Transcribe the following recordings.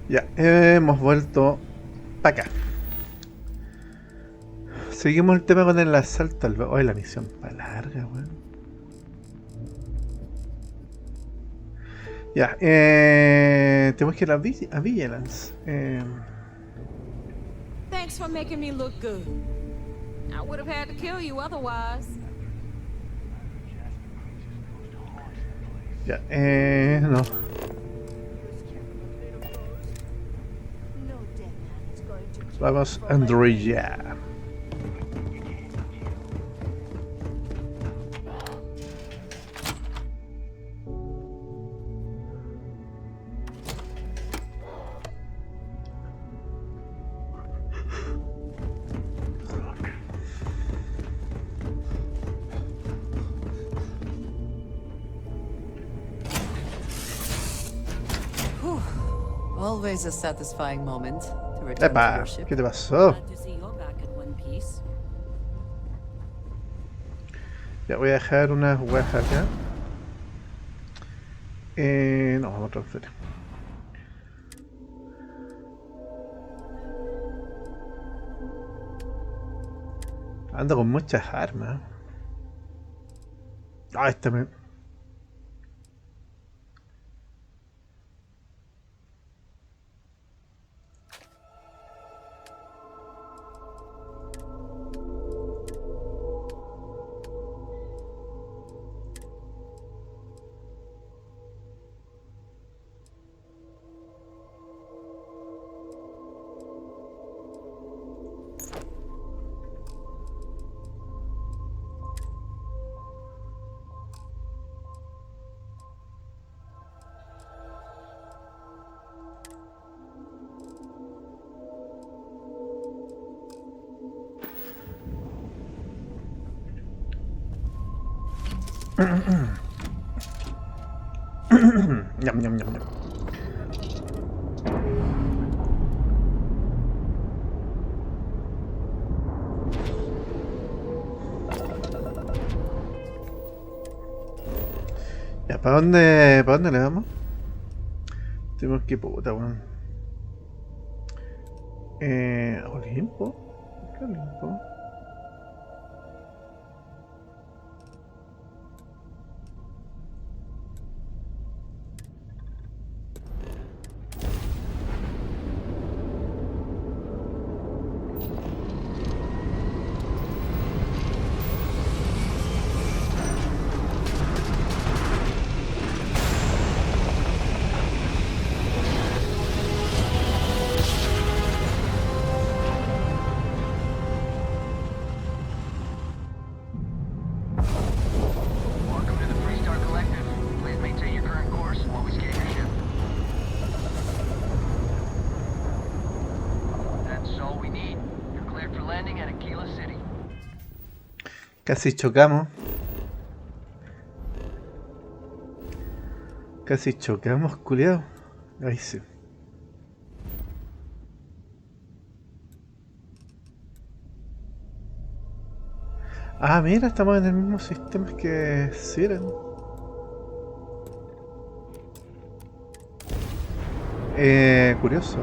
Ya, hemos vuelto para acá. Seguimos el tema con el asalto al... Oye, la misión para larga, weón. Ya, tenemos que ir a Vigilance. Thanks for making me look good. I would have had to kill you otherwise. Ya, no. Vamos, Andrea. Always a satisfying moment to return to Epa, your ship. ¿qué te pasó? Glad to see you're back in one piece. Ya, voy a dejar unas weas acá. No, vamos a transferir. Ando con muchas armas. Ah, esta me... Ñam, ñam, ñam, ñam. Ya, ¿para dónde le damos? Tenemos que puta, weón. Olimpo. ¿Qué Olimpo? Welcome to the Freestar Collective. Please maintain your current course while we scan your ship. That's all we need. You're cleared for landing at Aquila City. Casi chocamos. Casi chocamos, culiao. Ahí sí. Ah, mira, estamos en el mismo sistema que Siren. Curioso.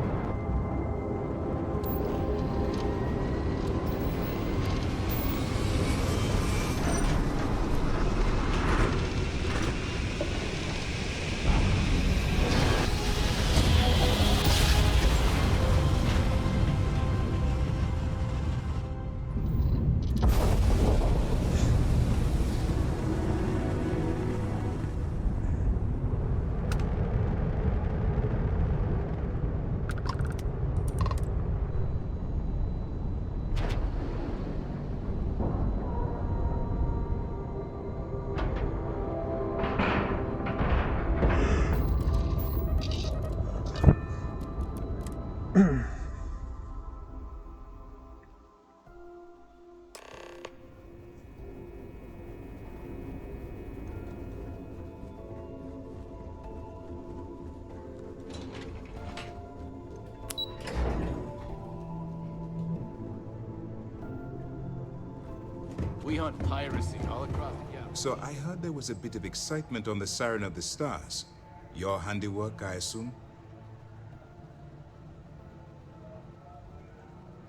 We hunt piracy all across the galaxy. So I heard there was a bit of excitement on the Siren of the Stars. Your handiwork, I assume?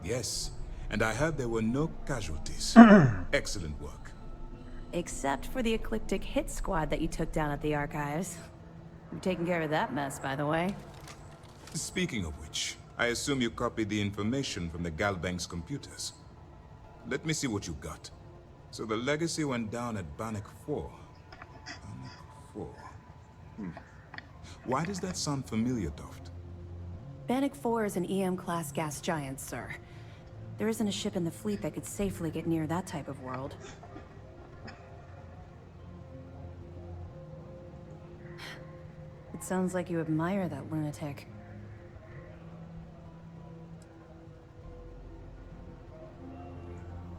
Yes, and I heard there were no casualties. Excellent work. Except for the eclectic hit squad that you took down at the archives. You've taken care of that mess, by the way. Speaking of which, I assume you copied the information from the Galbank's computers. Let me see what you got. So the legacy went down at Bannock 4. Bannock 4. Why does that sound familiar, Toft? Bannock 4 is an EM-class gas giant, sir. There isn't a ship in the fleet that could safely get near that type of world. It sounds like you admire that lunatic.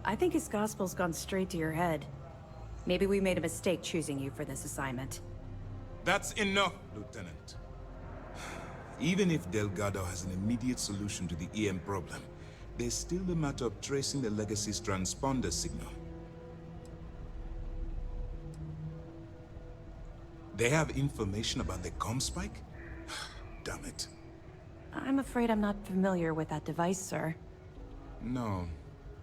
I think his gospel's gone straight to your head. Maybe we made a mistake choosing you for this assignment. That's enough, Lieutenant. Even if Delgado has an immediate solution to the EM problem, there's still the matter of tracing the legacy's transponder signal. They have information about the comm spike? Damn it. I'm afraid I'm not familiar with that device, sir. No,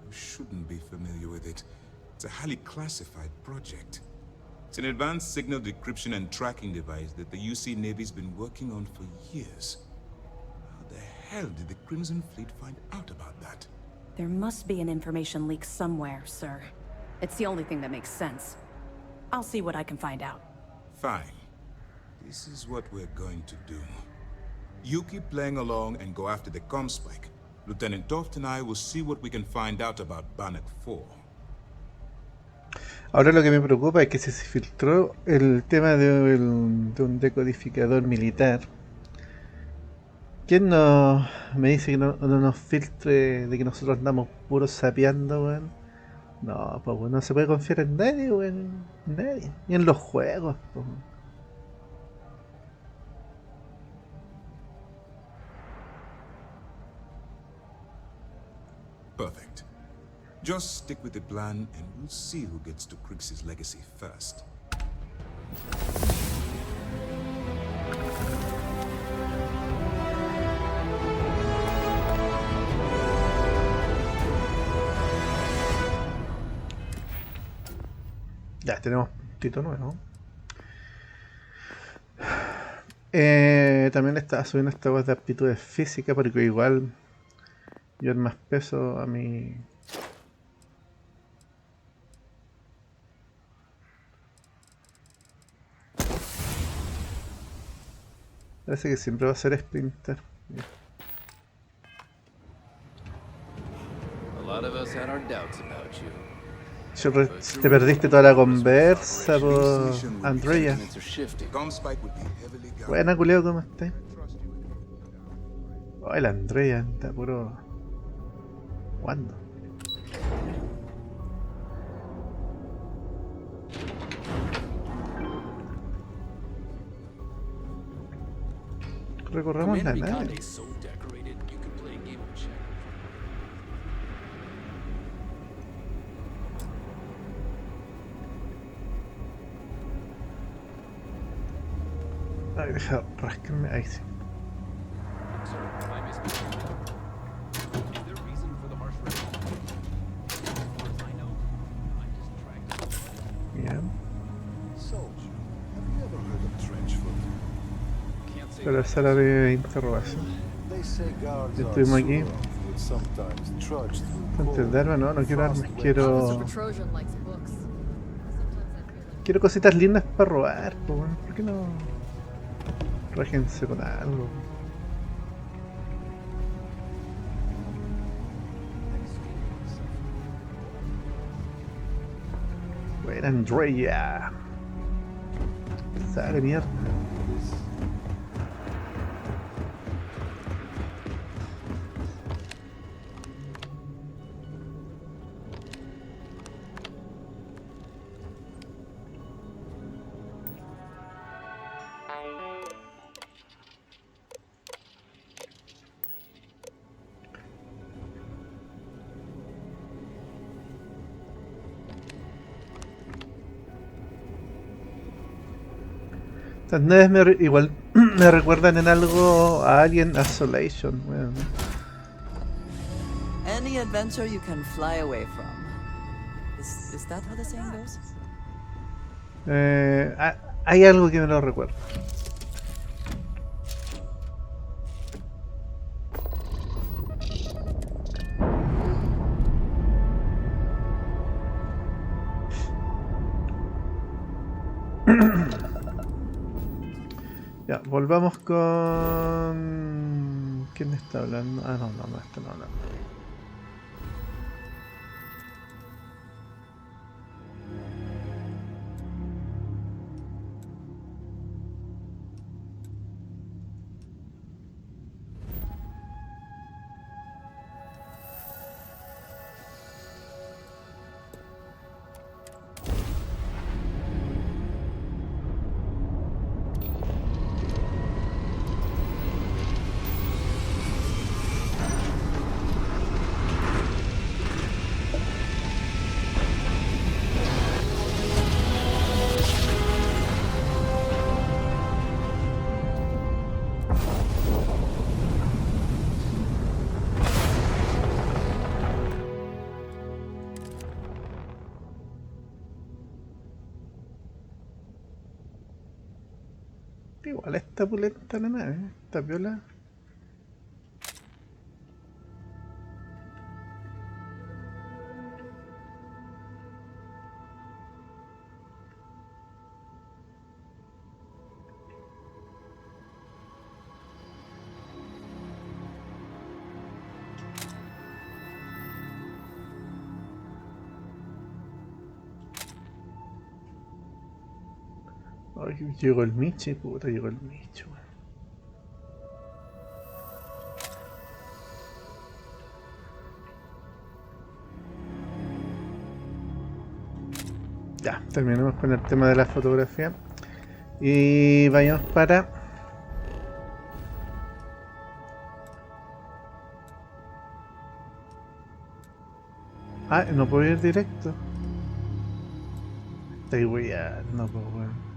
you shouldn't be familiar with it. It's a highly classified project. It's an advanced signal decryption and tracking device that the UC Navy's been working on for years. How the hell did the Crimson Fleet find out about that? There must be an information leak somewhere, sir. It's the only thing that makes sense. I'll see what I can find out. Fine. This is what we're going to do. You keep playing along and go after the comm spike. Lieutenant Toft and I will see what we can find out about Bannock 4. Ahora lo que me preocupa es que si se filtró el tema de un decodificador militar, ¿quién me dice que no nos filtre de que nosotros andamos puros sapeando, weón? No, pues no se puede confiar en nadie, weón. Nadie. Ni en los juegos, pues. Perfect. Just stick with the plan and we'll see who gets to Crix's legacy first. Ya, tenemos puntito nuevo. También le estaba subiendo esta voz de aptitudes físicas porque igual yo el más peso a mi... Parece que siempre va a ser sprinter. A lot of us had our doubts about you. Te perdiste toda la conversa por Andrea. Estimates are shifting. Comm spike will be heavily guarded. Buena, culeo, ¿cómo estás? Ay, la Andrea está puro... ¿Cuándo? Recorremos la nave. is so decorated you could play a game of checkers. Ay, deja rascarme. Ahí sí. Sir, I missed you. Is there reason for the harsh rating? As far as I know, I'm just tracked. Bien. Soldier, have you ever heard of trench foot? Can't say Para la sala de interrogación. They say guards are Estuvimos aquí. so rough, you'd sometimes trudge through Antes de armas, no quiero armas, fast quiero... Trojan likes books. Sometimes I feel like Quiero cositas lindas para robar, po, weón. ¿Por qué no? Rájense con algo. Buena Andrea. Sale mierda. Estas naves igual me recuerdan en algo a Alien Isolation, weón. any adventure you can fly away from. Is that how the saying goes? Hay algo que me lo recuerdo. Ya, volvamos con... ¿Quién está hablando? Ah, no, está no hablando. Igual está pulenta la nave, está piola. Ay, llegó el Michi, puta, llegó el Michi, weón. Ya, terminemos con el tema de la fotografía. Y vayamos para... Ah, no puedo ir directo. Estoy weyando, pues, weón.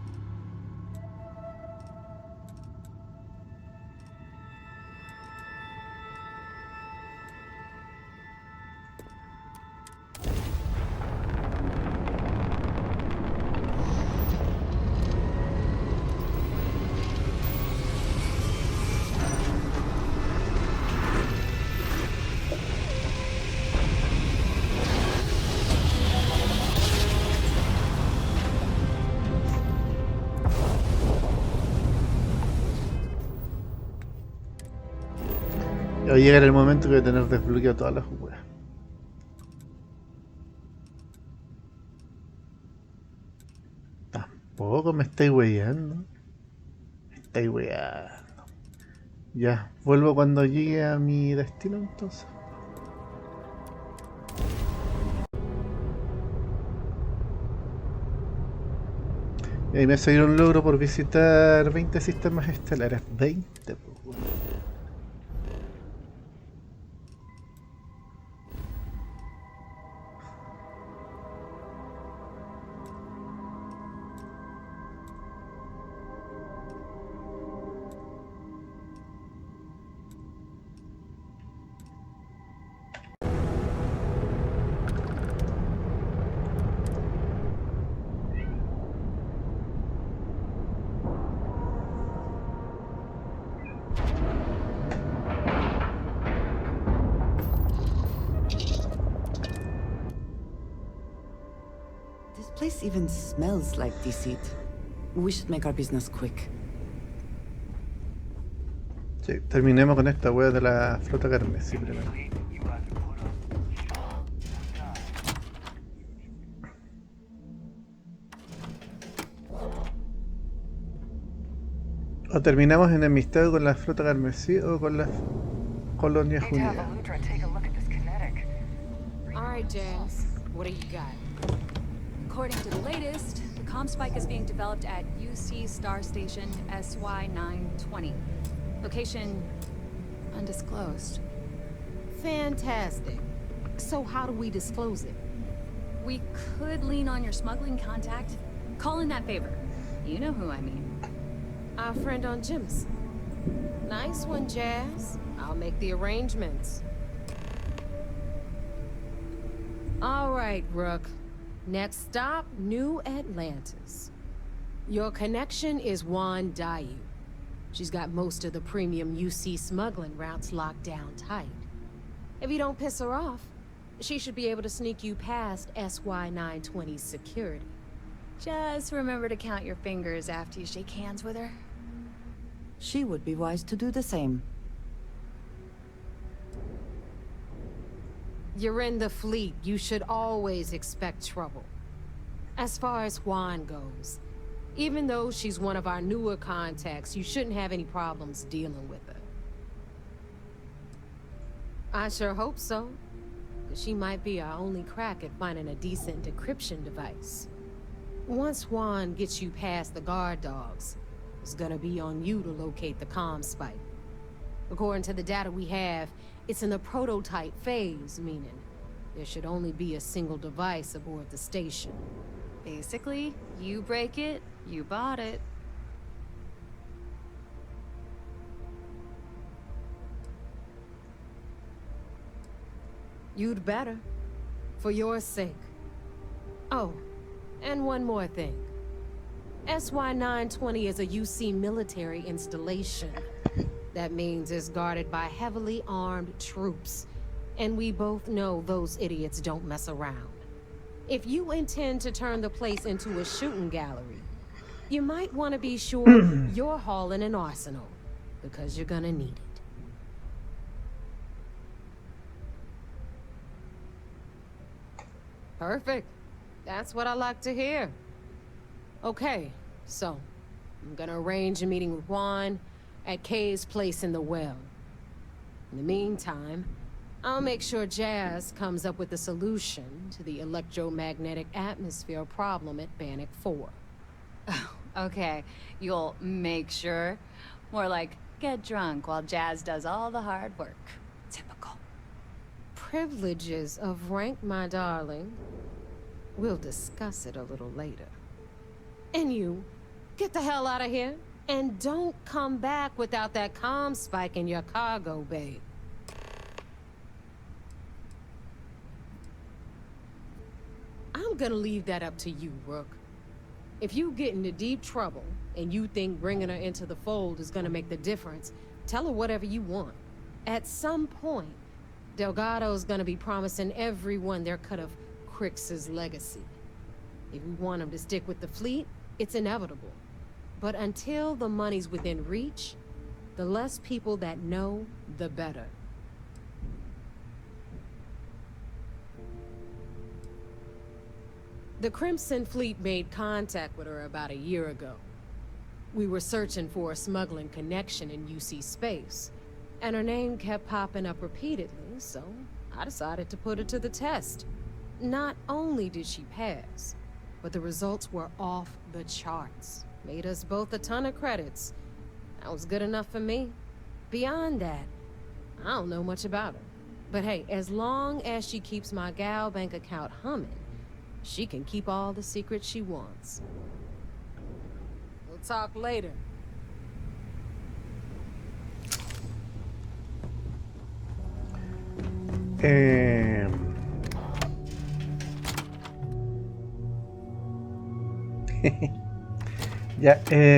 Va a llegar el momento que voy a tener desbloqueado todas las weas. Tampoco me estáis weyando. Me estáis weyando. Ya, vuelvo cuando llegue a mi destino entonces. Y ahí me salió un logro por visitar 20 sistemas estelares. 20, pues, weón. This place even smells like deceit. We should make our business quick. Sí, terminemos con esta wea de la flota carmesí primero. O terminamos enemistad con la flota carmesí o con las colonias unidas. Alright, Jazz. What do you got? According to the latest, the comm spike is being developed at UC Star Station SY920. Location undisclosed. Fantastic. So how do we disclose it? We could lean on your smuggling contact. Call in that favor. You know who I mean. Our friend on Jim's. Nice one, Jazz. I'll make the arrangements. All right, Rook. Next stop, New Atlantis. Your connection is Juan Dayu. She's got most of the premium UC smuggling routes locked down tight. If you don't piss her off, she should be able to sneak you past SY-920's security. Just remember to count your fingers after you shake hands with her. She would be wise to do the same. You're in the fleet. You should always expect trouble. As far as Juan goes, even though she's one of our newer contacts, you shouldn't have any problems dealing with her. I sure hope so, because she might be our only crack at finding a decent decryption device. Once Juan gets you past the guard dogs, it's gonna be on you to locate the comm spike. According to the data we have, it's in the prototype phase, meaning there should only be a single device aboard the station. Basically, you break it, you bought it. You'd better. For your sake. Oh, and one more thing. SY-920 is a UC military installation. That means it's guarded by heavily armed troops. And we both know those idiots don't mess around. If you intend to turn the place into a shooting gallery, you might want to be sure you're hauling an arsenal, because you're gonna need it. Perfect. That's what I like to hear. Okay, so I'm gonna arrange a meeting with Juan at Kay's place in the well. In the meantime, I'll make sure Jazz comes up with a solution to the electromagnetic atmosphere problem at Bannock 4. Okay, you'll make sure. More like, get drunk while Jazz does all the hard work. Typical. Privileges of rank, my darling. We'll discuss it a little later. And you, get the hell out of here. And don't come back without that comm spike in your cargo bay. I'm gonna leave that up to you, Rook. If you get into deep trouble, and you think bringing her into the fold is gonna make the difference, tell her whatever you want. At some point, Delgado's gonna be promising everyone their cut of Crix's legacy. If we want him to stick with the fleet, it's inevitable. But until the money's within reach, the less people that know, the better. The Crimson Fleet made contact with her about a year ago. We were searching for a smuggling connection in UC space, and her name kept popping up repeatedly, so I decided to put her to the test. Not only did she pass, but the results were off the charts. Made us both a ton of credits. That was good enough for me. Beyond that, I don't know much about her. But hey, as long as she keeps my gal bank account humming, she can keep all the secrets she wants. We'll talk later. Ya, ya,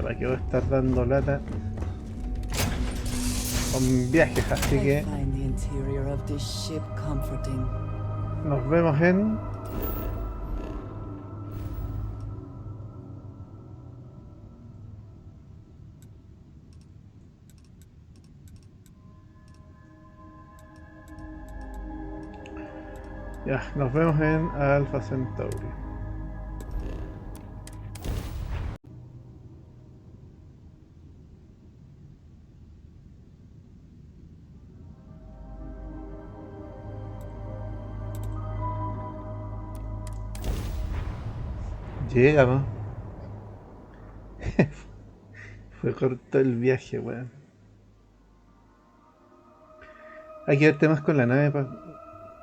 para que voy a estar dando lata con viajes, así que I find the interior of this ship comforting. nos vemos en Alpha Centauri. Llegamos. Fue corto el viaje, weón. Hay que ver temas con la nave para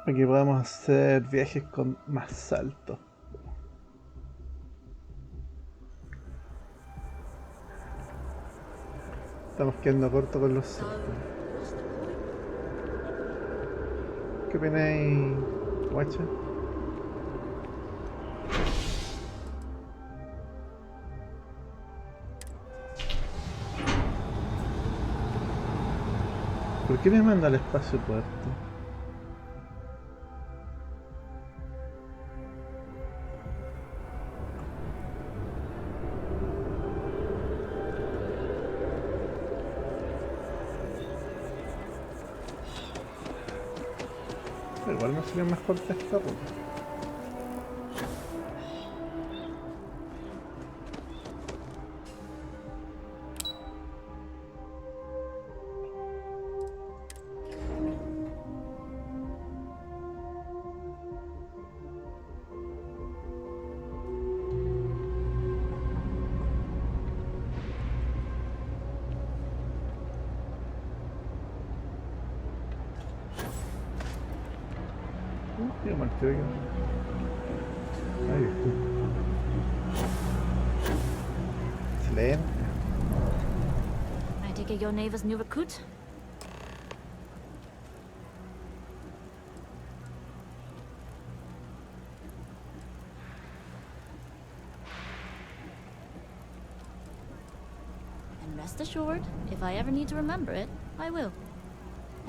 que podamos hacer viajes con más salto. Estamos quedando cortos con los saltos. ¿Qué opináis, guacha? ¿Por qué me manda al espacio puerto? Igual no sería más corta esta ruta. Tío, martillo. Ahí está. Excelente. I take it your neighbor's new recruit? And rest assured, if I ever need to remember it, I will.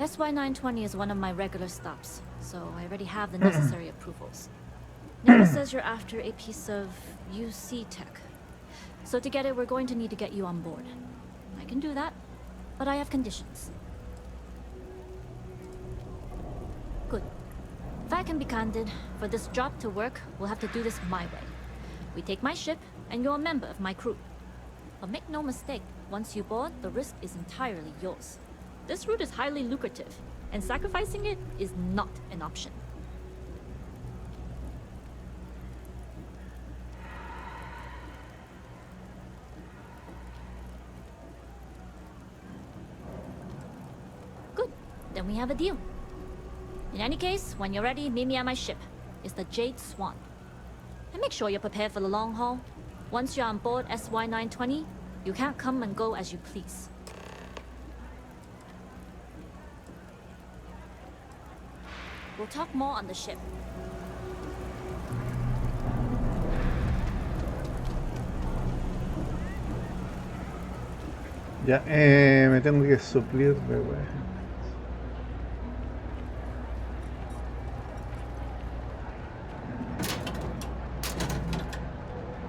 SY920 is one of my regular stops, so I already have the necessary approvals. Neva says you're after a piece of UC tech. So to get it, we're going to need to get you on board. I can do that, but I have conditions. Good. If I can be candid, for this job to work, we'll have to do this my way. We take my ship, and you're a member of my crew. But make no mistake, once you board, the risk is entirely yours. This route is highly lucrative, and sacrificing it is not an option. Good. Then we have a deal. In any case, when you're ready, meet me at my ship. It's the Jade Swan. And make sure you're prepared for the long haul. Once you're on board SY920, you can't come and go as you please. We'll talk more on the ship. Ya, me tengo que suplir de wea.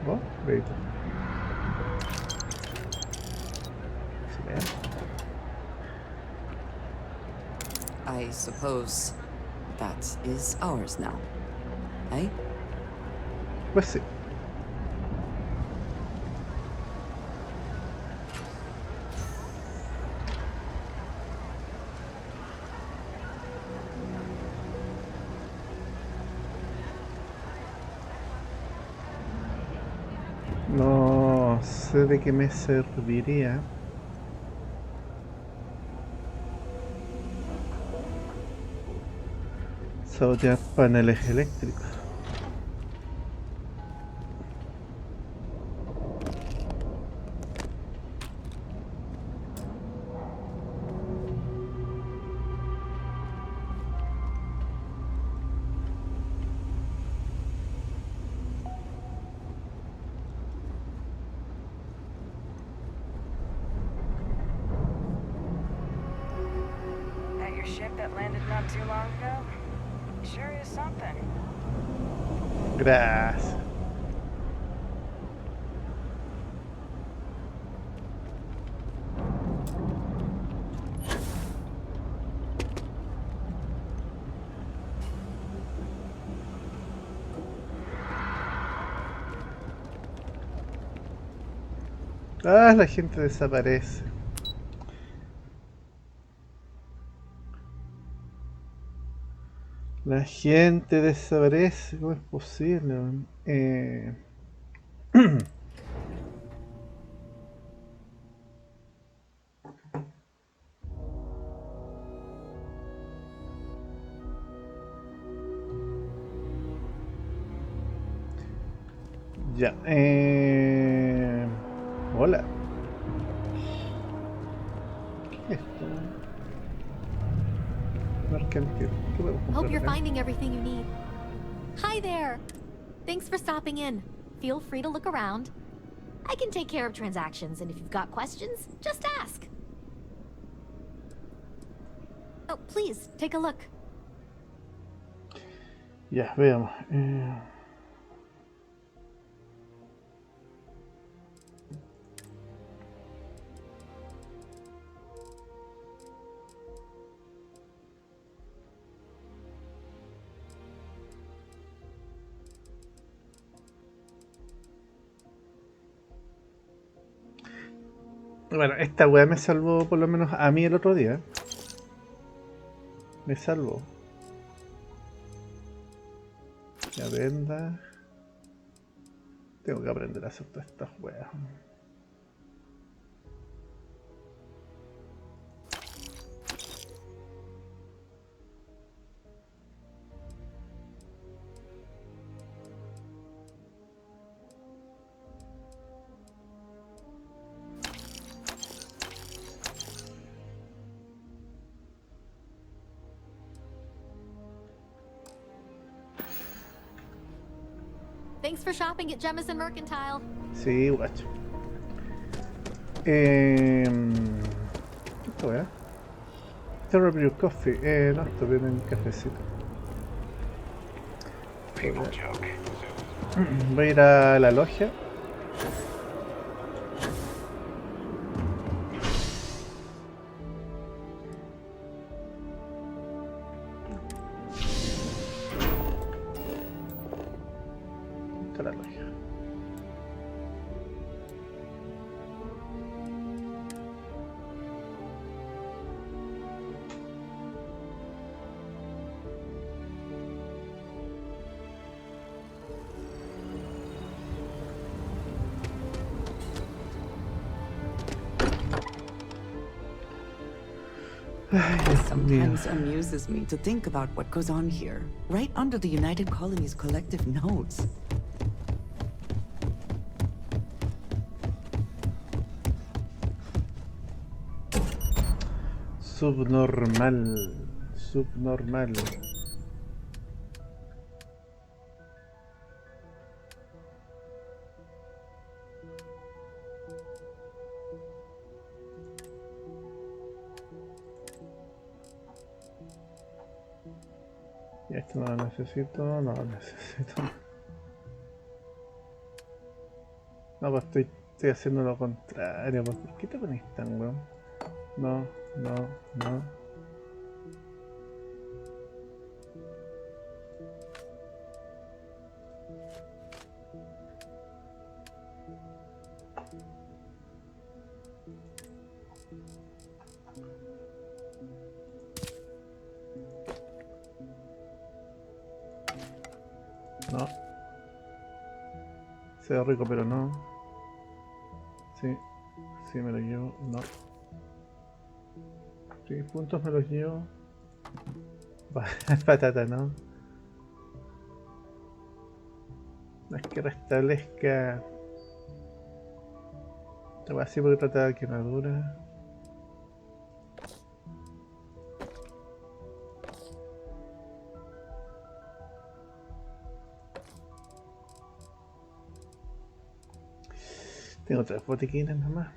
Oh, veito. Excelente. I suppose that is ours now, eh? Pues sí. No sé de qué me serviría. Sabotear paneles eléctricos. That your ship that landed not too long ago? Sure is something. Gracias. Ah, la gente desaparece. La gente desaparece, ¿cómo es posible? Ya, hola. Esto. Mercantil. ¿Qué podemos comprar Hope you're acá? finding everything you need. Hi there! Thanks for stopping in. Feel free to look around. I can take care of transactions, and if you've got questions, just ask. Oh, please, take a look. Ya, veamos. Bueno, esta weá me salvó por lo menos a mí el otro día. Me salvó. Ya venda. Tengo que aprender a hacer todas estas weas. Thanks for shopping at Jemison Mercantile. Sí, guacho. Esto weá. Terra Brew Coffee. No, esto viene en cafecito. Voy a ir a la logia. Esta es la logia. Sometimes amuses me to think about what goes on here, right under the United Colonies collective notes. Subnormal. Subnormal. Y esto no lo necesito, no lo necesito. No, pues estoy haciendo lo contrario. Pues, ¿por qué te pones tan weón? No, no, no. No. Se ve rico, pero no. Sí. Sí, me lo llevo. No. Sí, puntos me los llevo. Patata, ¿no? No es que restablezca. Te voy así porque trata de quemadura. Tengo 3 botiquines nomás.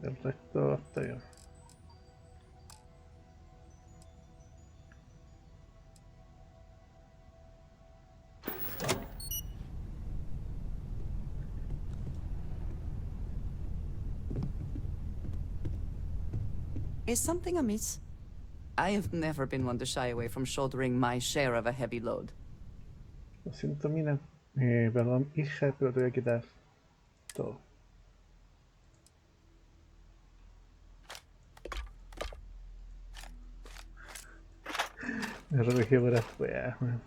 El resto está bien. Is something amiss? I have never been one to shy away from shouldering my share of a heavy load. Lo siento, Mina. Perdón, hija, pero te voy a quitar todo. Me RPG por afuera, weón.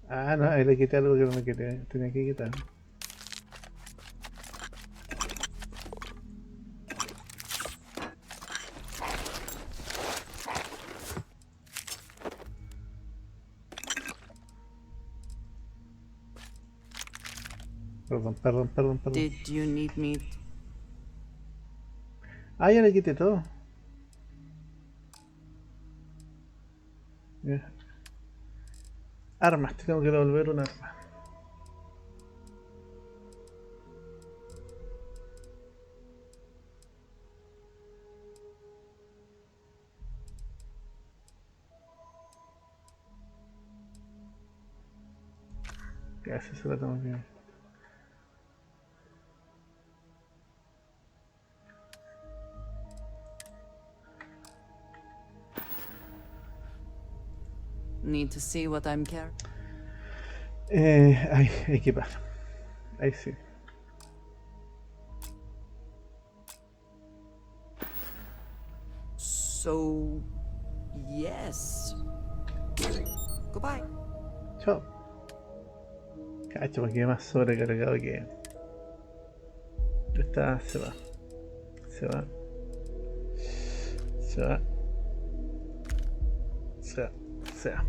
Ah, no, ahí le quité algo que no me tenía que quitar. Perdón. Did you need me? Ah, ya le quité todo. Ya. Armas, tengo que devolver un arma. Ya, esa se la tengo que... Need to see what I'm carrying. Ahí, equipar. Ahí sí. So, yes. Goodbye. Chao. Cacho, me quedé más sobrecargado que... Esta se va. Se va. Se va. Se va. Se va.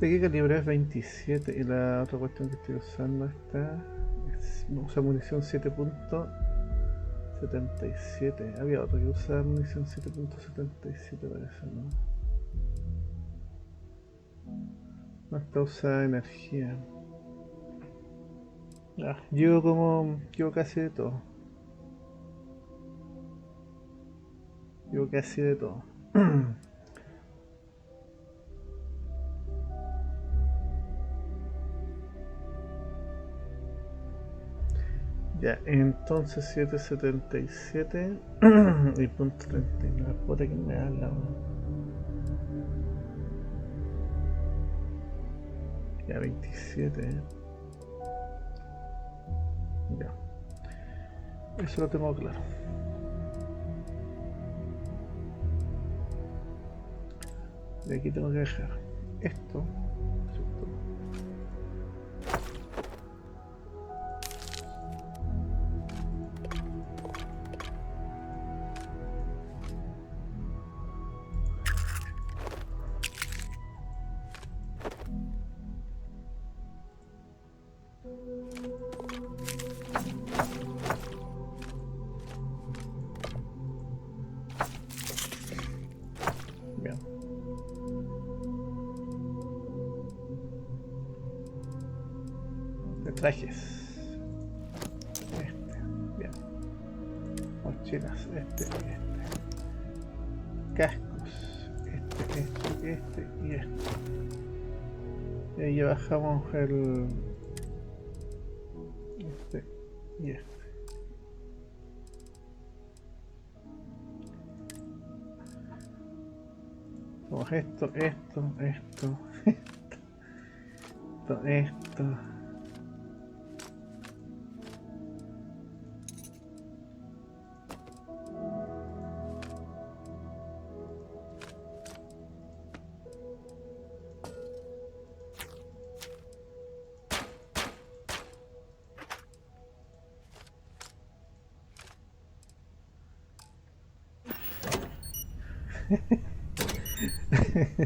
¿De qué calibre es? 27. Y la otra cuestión que estoy usando esta es, usa munición 7.77. Había otro que usa munición 7.77 parece, ¿no? No, esta usa energía. Ah, llevo casi de todo. Llevo casi de todo. Ya, entonces 777 y punto 39. Puta que me da la... Ya, 27. Ya. Eso lo tengo claro. Y aquí tengo que dejar esto. Trajes. Bien. Mochilas, este. Cascos. Este y este. Y ahí ya bajamos el... Este y este. Vamos esto. Esto.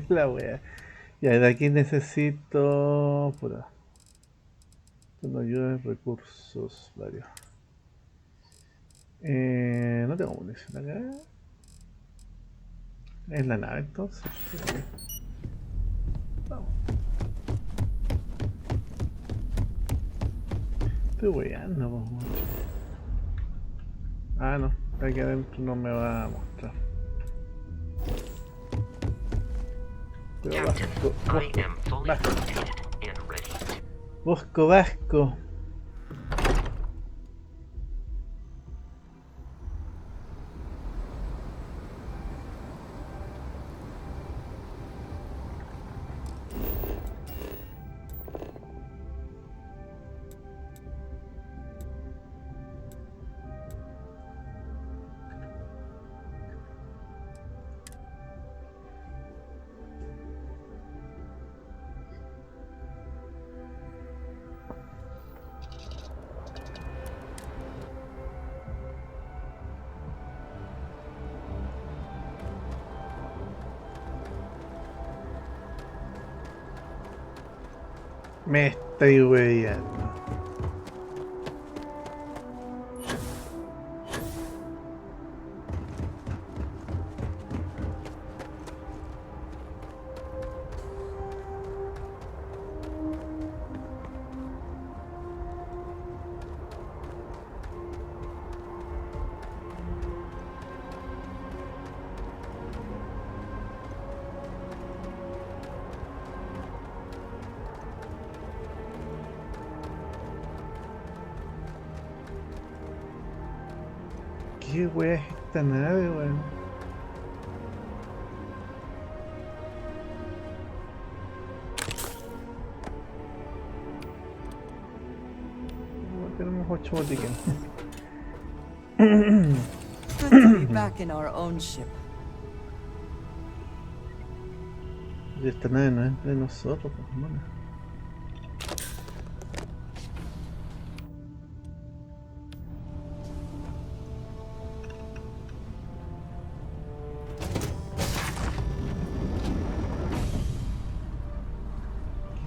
La wea. Ya, de aquí necesito... Puta. Tengo ayuda de recursos varios. No tengo munición acá. Es la nave entonces. Vamos. Estoy weyando, po. Ah, no. Aquí adentro no me va a mostrar. Captain, I am fully located and ready to... Vasco. Me estoy weyando. ¿Qué wea es esta nave, weón? Tenemos 8 botiquines. Good to be back in our own ship. Y esta nave no es de nosotros, pues, hermano.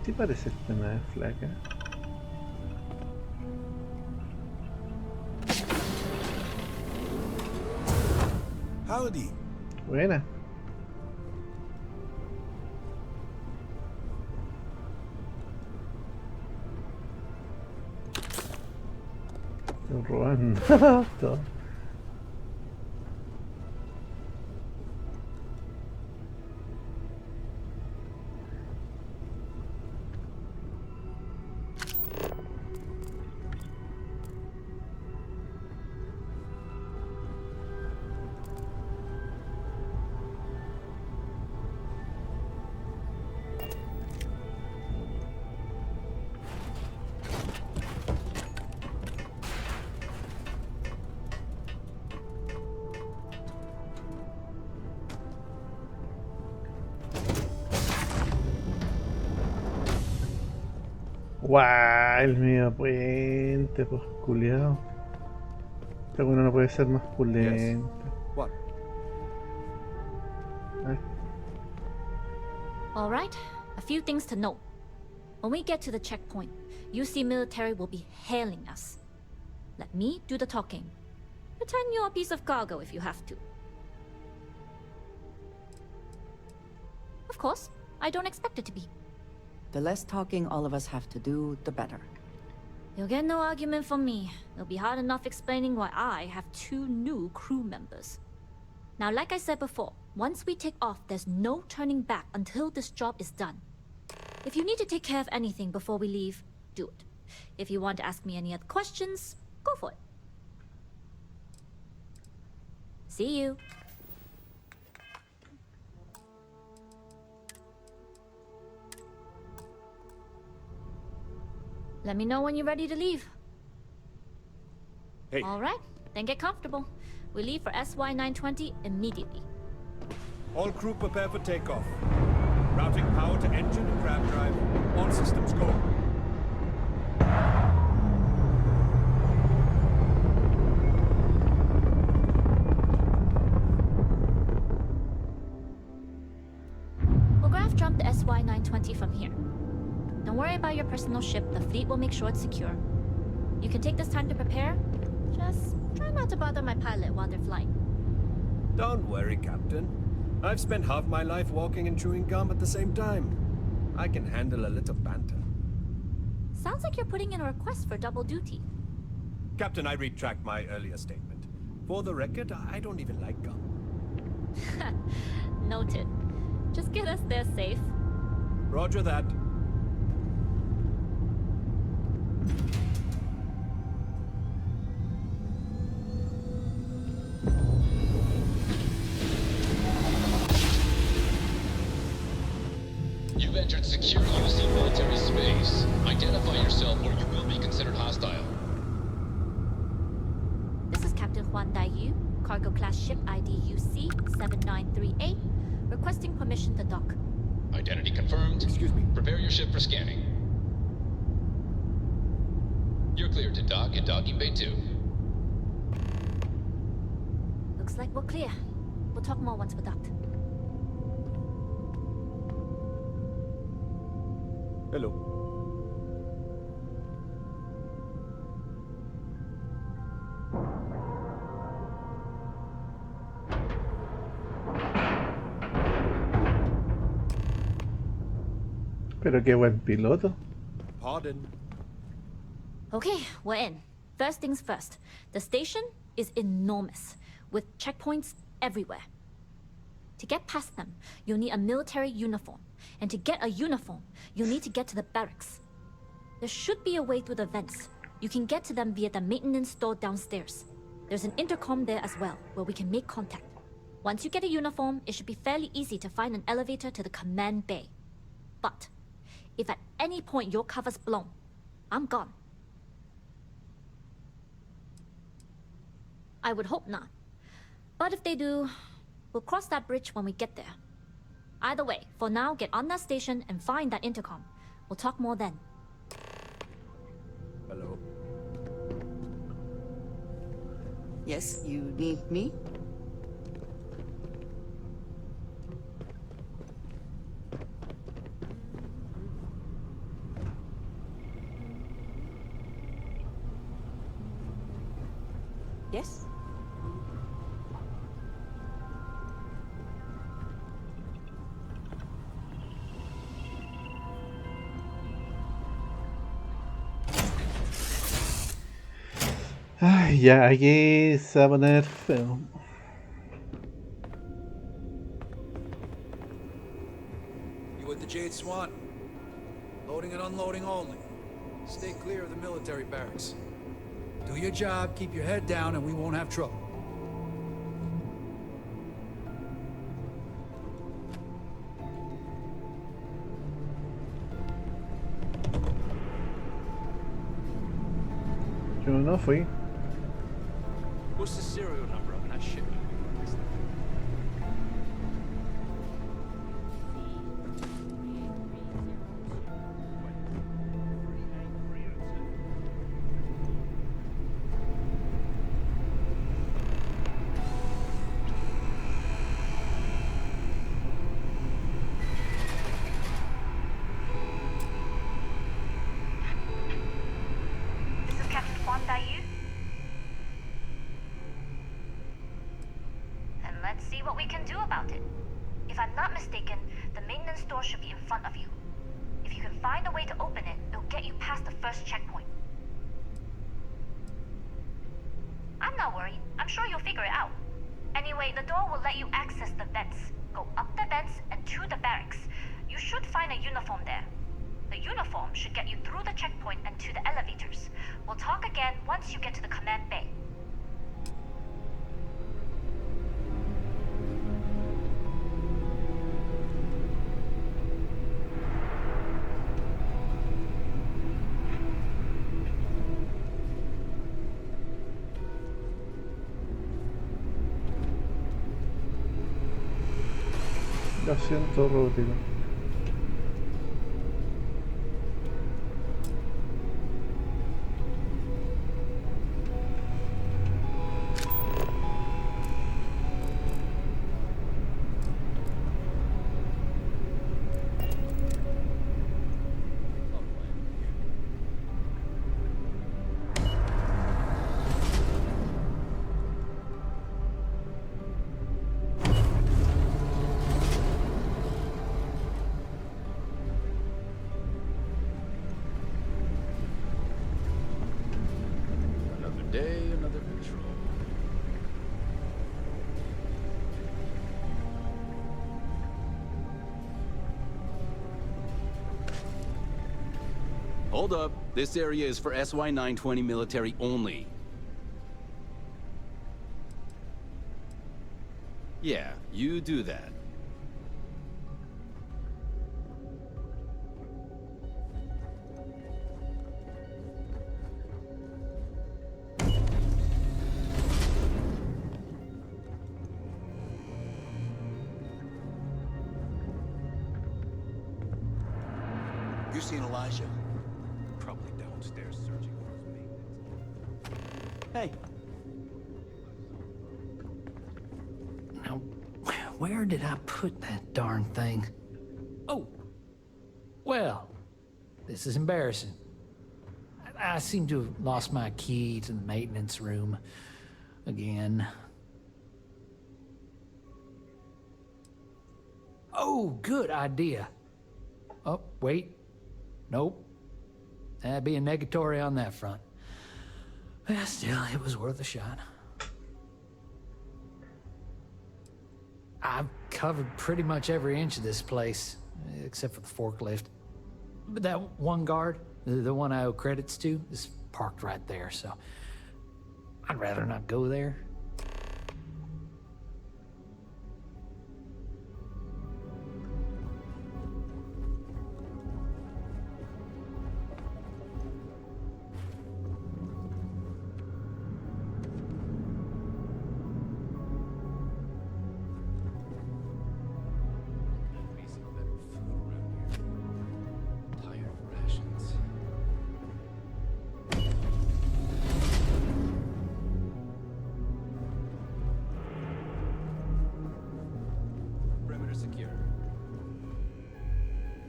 ¿Qué te parece esta nave flaca? Howdy. Buena. Estoy robando todo. Guau, el medio puente, pues culiao. Este bueno no puede ser más pulento. What? All right, a few things to note. When we get to the checkpoint, UC military will be hailing us. Let me do the talking. Pretend you're a piece of cargo if you have to. Of course, I don't expect it to be. The less talking all of us have to do, the better. You'll get no argument from me. It'll be hard enough explaining why I have 2 new crew members. Now, like I said before, once we take off, there's no turning back until this job is done. If you need to take care of anything before we leave, do it. If you want to ask me any other questions, go for it. See you. Let me know when you're ready to leave. Hey. All right, then get comfortable. We leave for SY-920 immediately. All crew prepare for takeoff. Routing power to engine and ram drive. All systems go. We'll graph jump the SY-920 from here. Don't worry about your personal ship. The fleet will make sure it's secure. You can take this time to prepare. Just try not to bother my pilot while they're flying. Don't worry, Captain. I've spent half my life walking and chewing gum at the same time. I can handle a little banter. Sounds like you're putting in a request for double duty. Captain, I retract my earlier statement. For the record, I don't even like gum. Noted. Just get us there safe. Roger that. You've entered secure UC military space. Identify yourself or you will be considered hostile. This is Captain Huan Daiyu, cargo class ship ID UC-7938, requesting permission to dock. Identity confirmed. Excuse me. Prepare your ship for scanning. You're cleared to dock at docking bay 2. Looks like we're clear. We'll talk more once we're docked. Hello. Pero qué buen piloto. Pardon. Okay, we're in. First things first. The station is enormous, with checkpoints everywhere. To get past them, you'll need a military uniform. And to get a uniform, you'll need to get to the barracks. There should be a way through the vents. You can get to them via the maintenance store downstairs. There's an intercom there as well, where we can make contact. Once you get a uniform, it should be fairly easy to find an elevator to the command bay. But if at any point your cover's blown, I'm gone. I would hope not. But if they do, we'll cross that bridge when we get there. Either way, for now, get on that station and find that intercom. We'll talk more then. Hello. Yes, you need me? Yes? Ay, ya, aquí se va a poner feo. You with the Jade Swan? Loading and unloading only. Stay clear of the military barracks. Do your job, keep your head down, and we won't have trouble. Yo no fui. What's the serial number of that shipment? Lo siento, robotito. Hold up. This area is for SY-920 military only. Yeah, you do that. You seen Elijah? Probably downstairs searching for his maintenance. Hey. Now, where did I put that darn thing? Oh. Well, this is embarrassing. I seem to have lost my key to the maintenance room again. Oh, good idea. Oh, wait. Nope. That'd be a negatory on that front. But still, it was worth a shot. I've covered pretty much every inch of this place, except for the forklift. But that one guard, the one I owe credits to, is parked right there, so I'd rather not go there.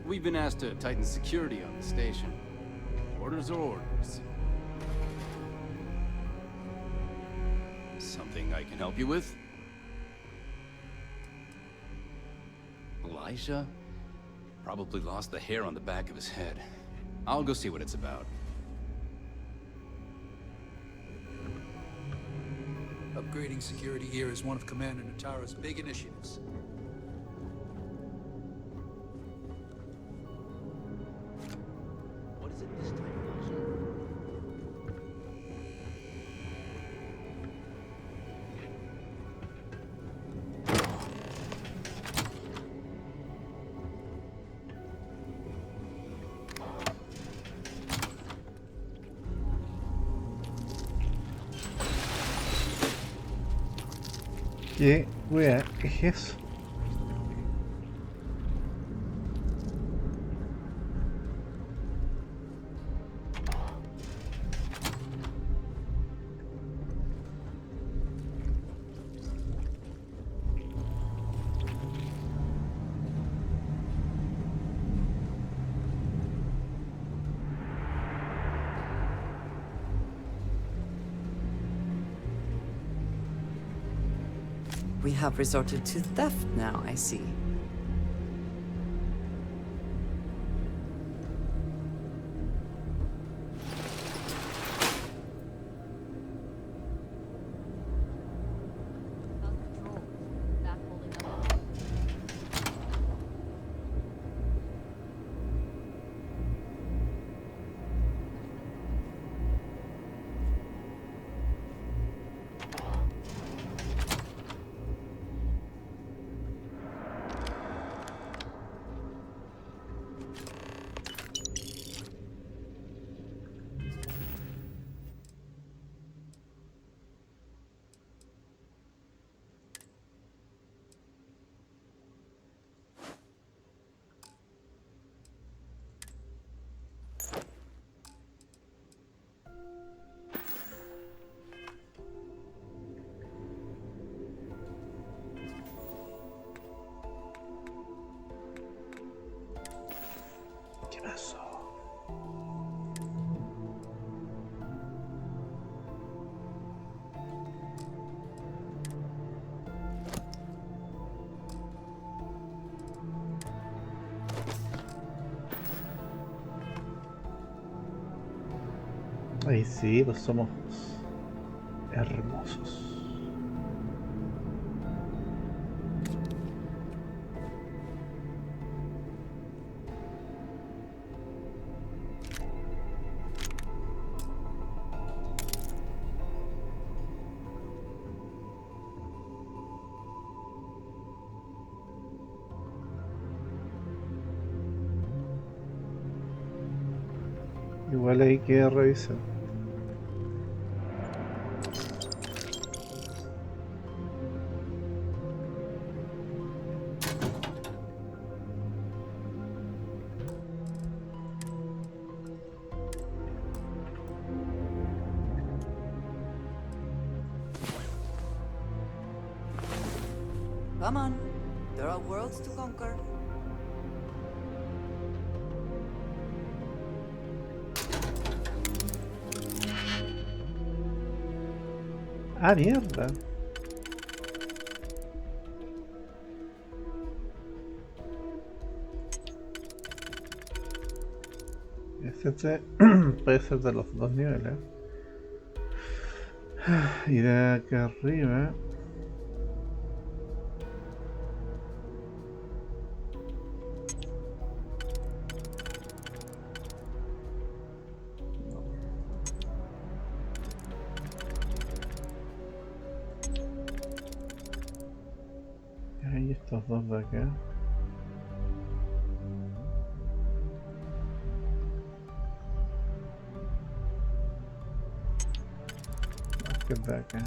We've been asked to tighten security on the station. Orders are orders. Something I can help you with? Elijah? Probably lost the hair on the back of his head. I'll go see what it's about. Upgrading security here is one of Commander Natara's big initiatives. What is it this time, Elijah? ¿Qué wea es eso? We have resorted to theft now, I see. ¿Qué pasó? Ay, sí, pues somos hermosos. Igual hay que revisar. Come on. There are worlds to conquer. Ah, mierda. Este puede ser de los dos niveles. Y de acá arriba. Y estos dos de acá. Que es de acá.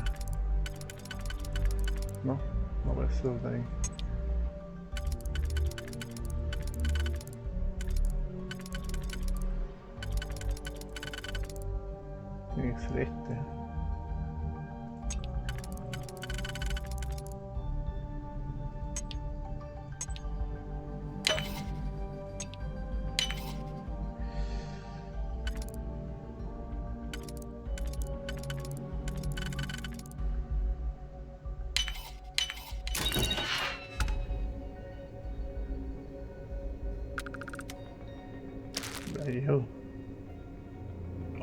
No, no puede ser de ahí. Tiene que ser este.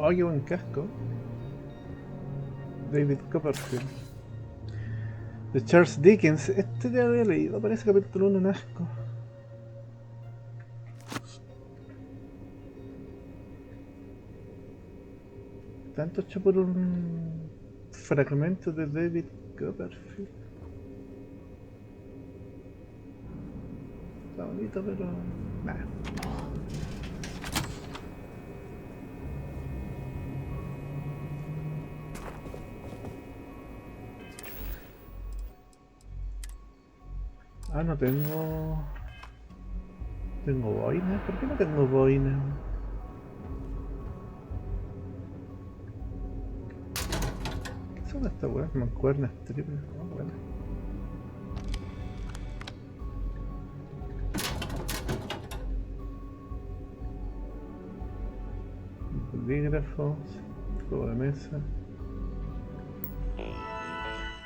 Oh, qué buen casco. David Copperfield. De Charles Dickens. Este te había leído, parece capítulo 1 en asco. Tanto hecho por un fragmento de David Copperfield. Está bonito, pero... nada. Ah, no tengo... ¿Tengo boina? ¿Por qué no tengo boina? ¿Qué son estas weas? Mancuernas triples. Oh, bueno. Bolígrafos, juego de mesa.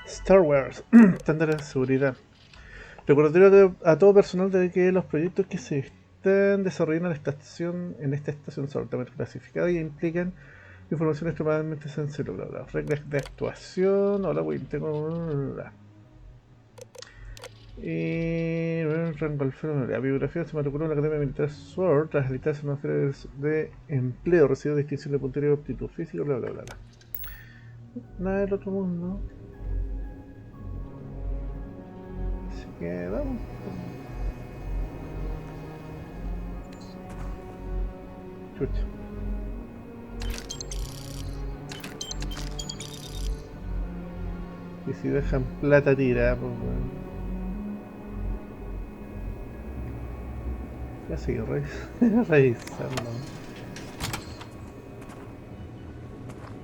Star Wars, estándares de seguridad. Recordatorio a todo personal de que los proyectos que se están desarrollando en esta estación son altamente clasificados y implican información extremadamente sensible. Bla, bla. Reglas de actuación. Hola, wey, tengo... Y... rango alfero. La biografía se matriculó en la Academia Militar SWORD tras alistarse en una feria de empleo. Recibió distinción de puntería y aptitud física. Bla, bla, bla, bla. Nada del otro mundo. Así que vamos. Chucha. Y si dejan plata tirada, pues bueno. Ya sigue revisando.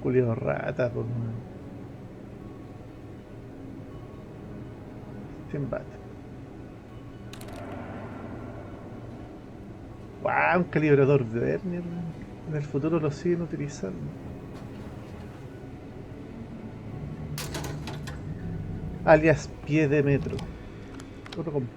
Julio rata, pues bueno. Sin bate. ¡Wow! Un calibrador Vernier. En el futuro lo siguen utilizando. Alias pie de metro. Otro compa.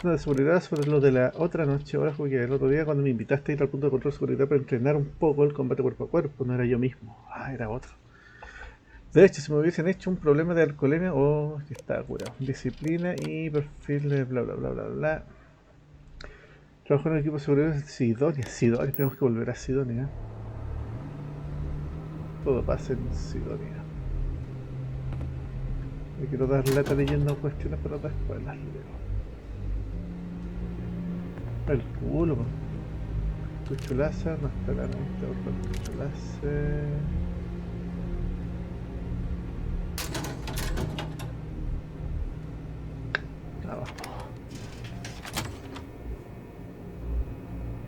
De seguridad sobre lo de la otra noche. Ahora jugué el otro día cuando me invitaste a ir al punto de control de seguridad para entrenar un poco el combate cuerpo a cuerpo. No era yo mismo. Ah, era otro. De hecho, si me hubiesen hecho un problema de alcoholemia, oh, que estaba curado. Disciplina y perfil de bla bla bla bla bla. Trabajo en el equipo de seguridad de Sidonia. Sidonia, tenemos que volver a Sidonia. Todo pasa en Sidonia. Me quiero dar lata leyendo cuestiones para después las leo. El culo, man. Tucho láser, no está la vista, otro tucho láser. Abajo.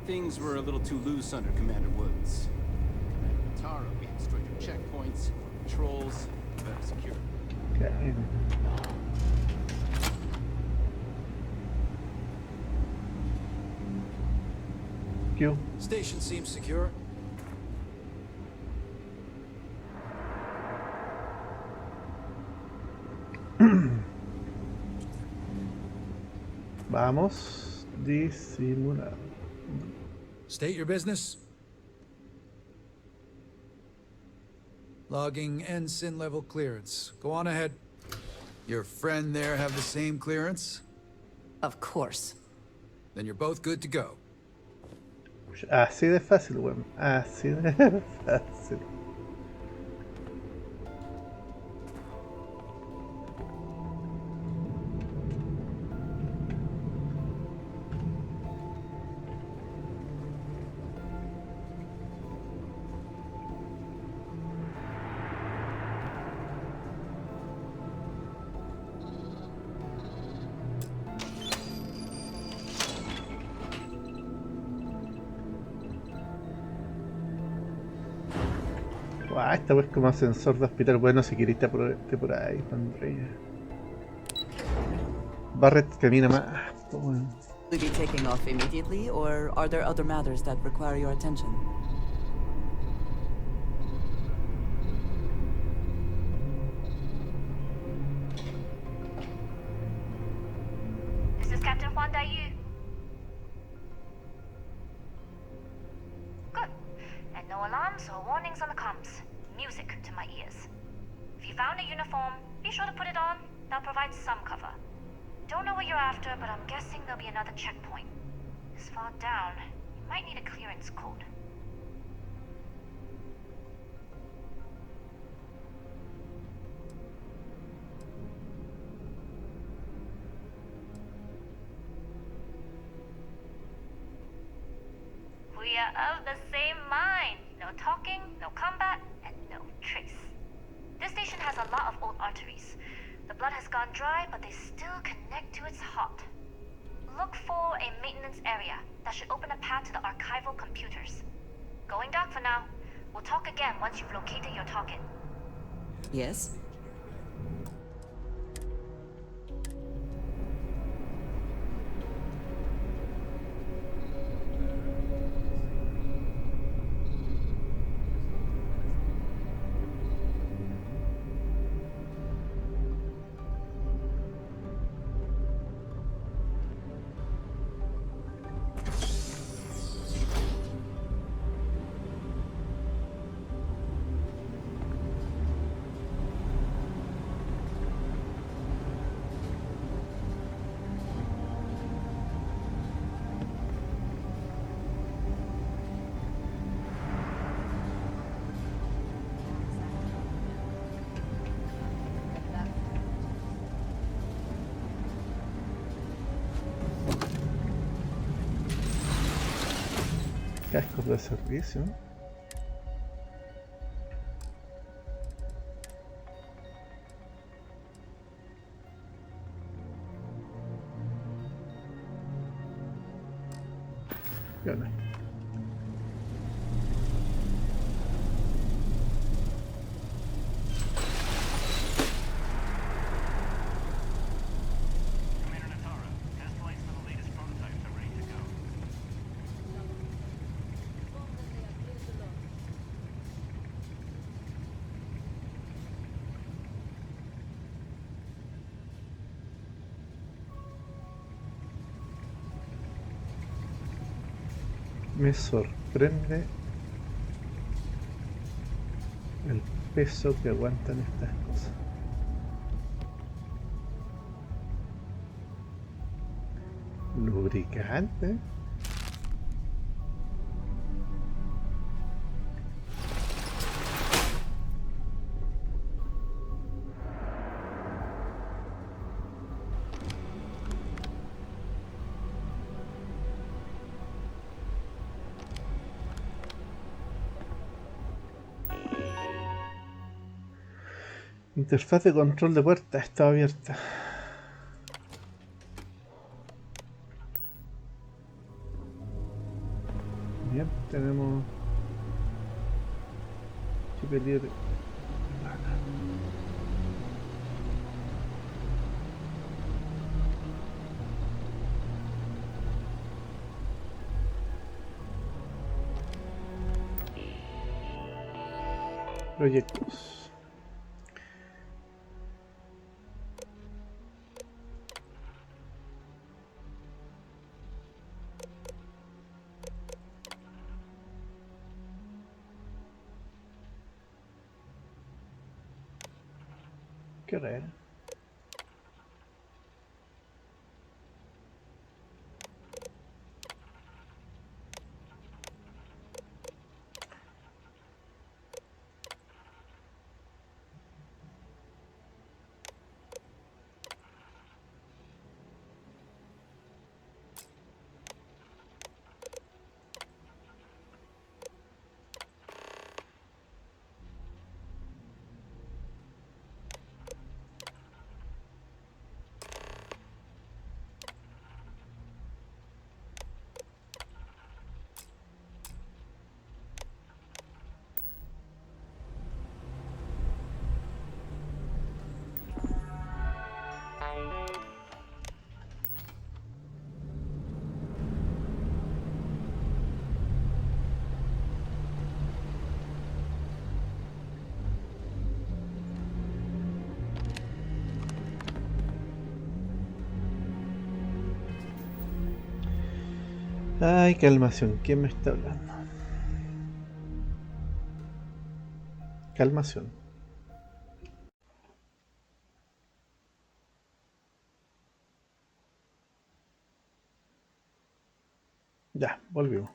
Things were a little too loose under Commander Woods. Commander Tara, we had stricter checkpoints, patrols, better security. Okay. Station seems secure. Vamos. Disimular. State your business. Logging ensign level clearance. Go on ahead. Your friend there have the same clearance? Of course. Then you're both good to go. Así de fácil, weón. Así de fácil. Guau, esta wea es como ascensor de hospital. Bueno, si querés te por ahí, Andrea. Barrett camina más. Po, weón. Will you be taking off immediately, or are there other matters that require your attention? This is Captain Huan Daiyu. Good. And no alarms or warnings on the comms. Music to my ears. If you found a uniform, be sure to put it on. That'll provide some cover. Don't know what you're after, but I'm guessing there'll be another checkpoint. This far down, you might need a clearance code. We are of the same mind. No talking, no combat, and no trace. This station has a lot of old arteries. The blood has gone dry, but they still connect to its heart. Look for a maintenance area. That should open a path to the archival computers. Going dark for now. We'll talk again once you've located your target. Yes? Cascos de servicio. ¿Qué onda? Me sorprende el peso que aguantan estas cosas. Lubricante. Interfaz de control de puerta está abierta. Bien, tenemos chip libre. Proyectos. Qué raro. Ay, calmación. ¿Quién me está hablando? Calmación. Ya, volvimos.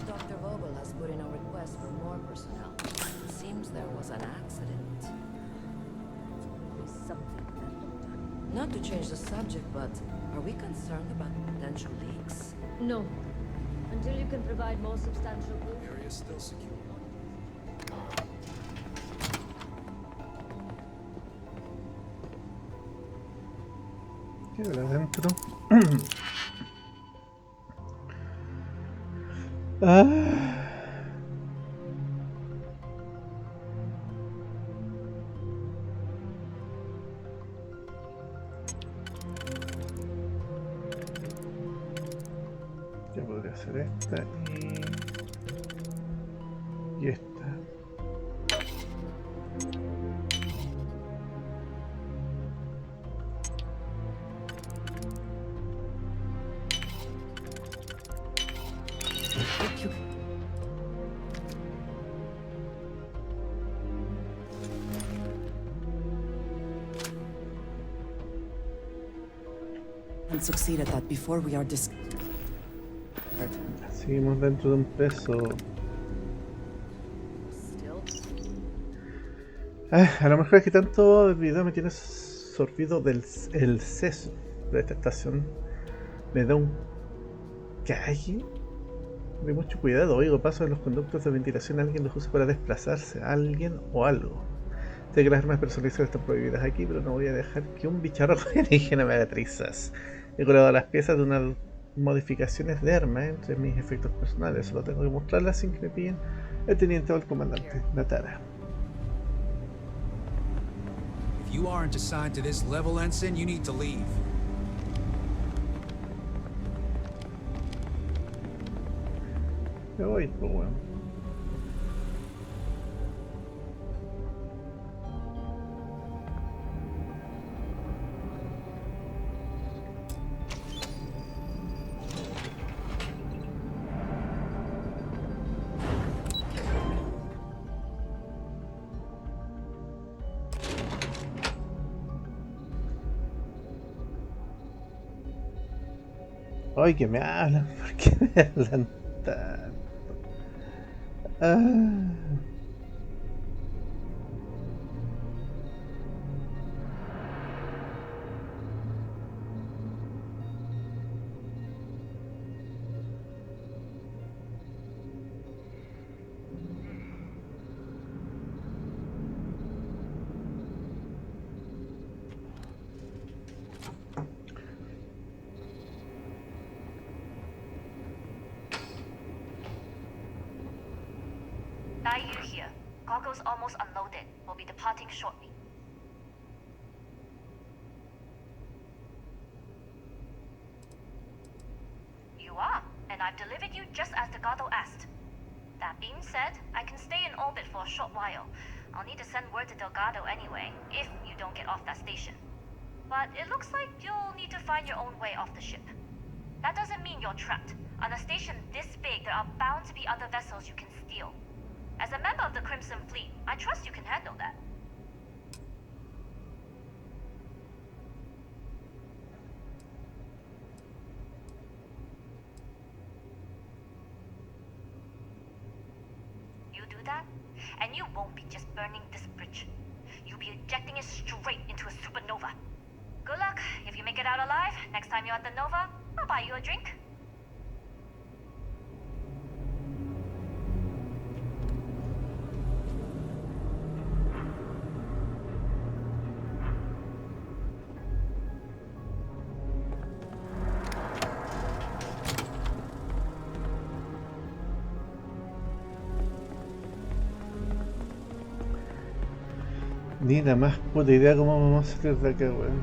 Dr. Vogel has put in a request for more personnel. It seems there was an accident. There's something that looked done. Not to change the subject, but are we concerned about potential leaks? No. Until you can provide more substantial proof. The area is still secure. ¿Qué habrá adentro? Ah. Ya podría ser esta y esta. And succeed at that before we are Seguimos dentro de un peso. A lo mejor es que tanto el video me tiene sorbido el seso de esta estación. Me da un calle de mucho cuidado. Oigo pasos en los conductos de ventilación. Alguien los usa para desplazarse. Alguien o algo. Sé que las armas personalizadas están prohibidas aquí, pero no voy a dejar que un bicharro alienígena me haga trizas. He colado las piezas de unas modificaciones de arma entre mis efectos personales. Solo tengo que mostrarlas sin que me pillen el teniente o el comandante Natara. If you aren't assigned to this level, Ensign, you need to leave. Me voy, pues bueno. Ay, que me hablan, ¿por qué me hablan tanto? Ah. Bayou here. Goggles almost unloaded. We'll be departing shortly. I've delivered you just as Delgado asked. That being said, I can stay in orbit for a short while. I'll need to send word to Delgado anyway, if you don't get off that station. But it looks like you'll need to find your own way off the ship. That doesn't mean you're trapped. On a station this big, there are bound to be other vessels you can steal. As a member of the Crimson Fleet, I trust you can handle that. You do that, and you won't be just burning this bridge. You'll be ejecting it straight into a supernova. Good luck. If you make it out alive, next time you're at the Nova, I'll buy you a drink. Ni la más puta idea cómo vamos a salir de acá, weón.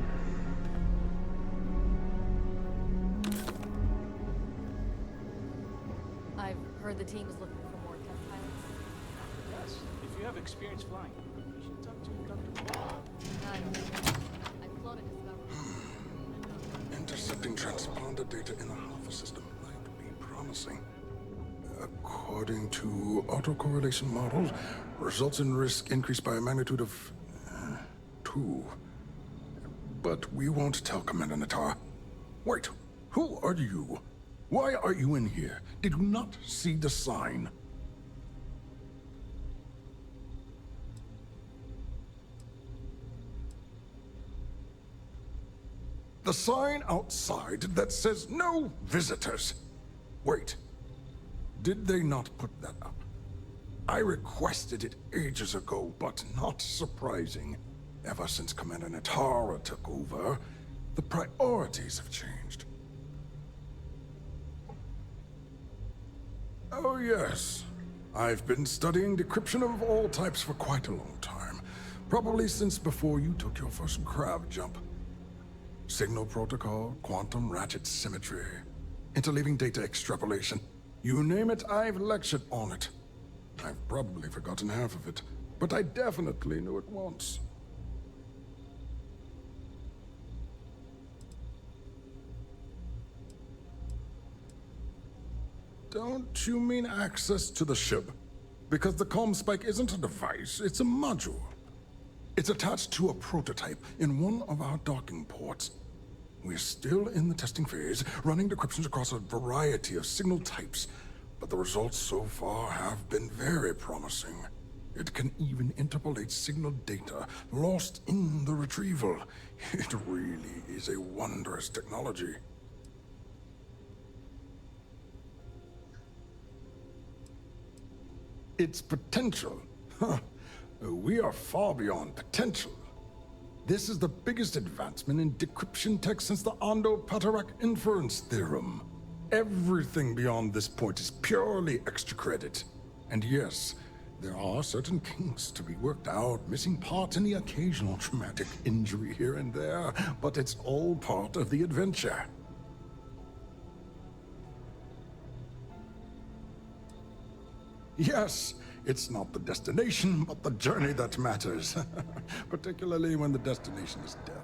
I've heard the team is looking for more test pilots. Yes, if you have experience flying, you should talk to Dr. I floated Discovery. Intercepting transponder data in the Alpha system might be promising. According to autocorrelation models, results in risk increased by a magnitude of 2. But we won't tell Commander Natar. Wait, who are you? Why are you in here? Did you not see the sign? The sign outside that says no visitors. Wait, did they not put that up? I requested it ages ago, but not surprising. Ever since Commander Natara took over, the priorities have changed. Oh yes, I've been studying decryption of all types for quite a long time. Probably since before you took your first grav jump. Signal protocol, quantum ratchet symmetry, interleaving data extrapolation. You name it, I've lectured on it. I've probably forgotten half of it, but I definitely knew it once. Don't you mean access to the ship? Because the comm spike isn't a device, it's a module. It's attached to a prototype in one of our docking ports. We're still in the testing phase, running decryptions across a variety of signal types, but the results so far have been very promising. It can even interpolate signal data lost in the retrieval. It really is a wondrous technology. Its potential? Huh. We are far beyond potential. This is the biggest advancement in decryption tech since the Ondo-Patarak inference theorem. Everything beyond this point is purely extra credit. And yes, there are certain kinks to be worked out, missing parts and the occasional traumatic injury here and there, but it's all part of the adventure. Yes, it's not the destination, but the journey that matters. Particularly when the destination is death.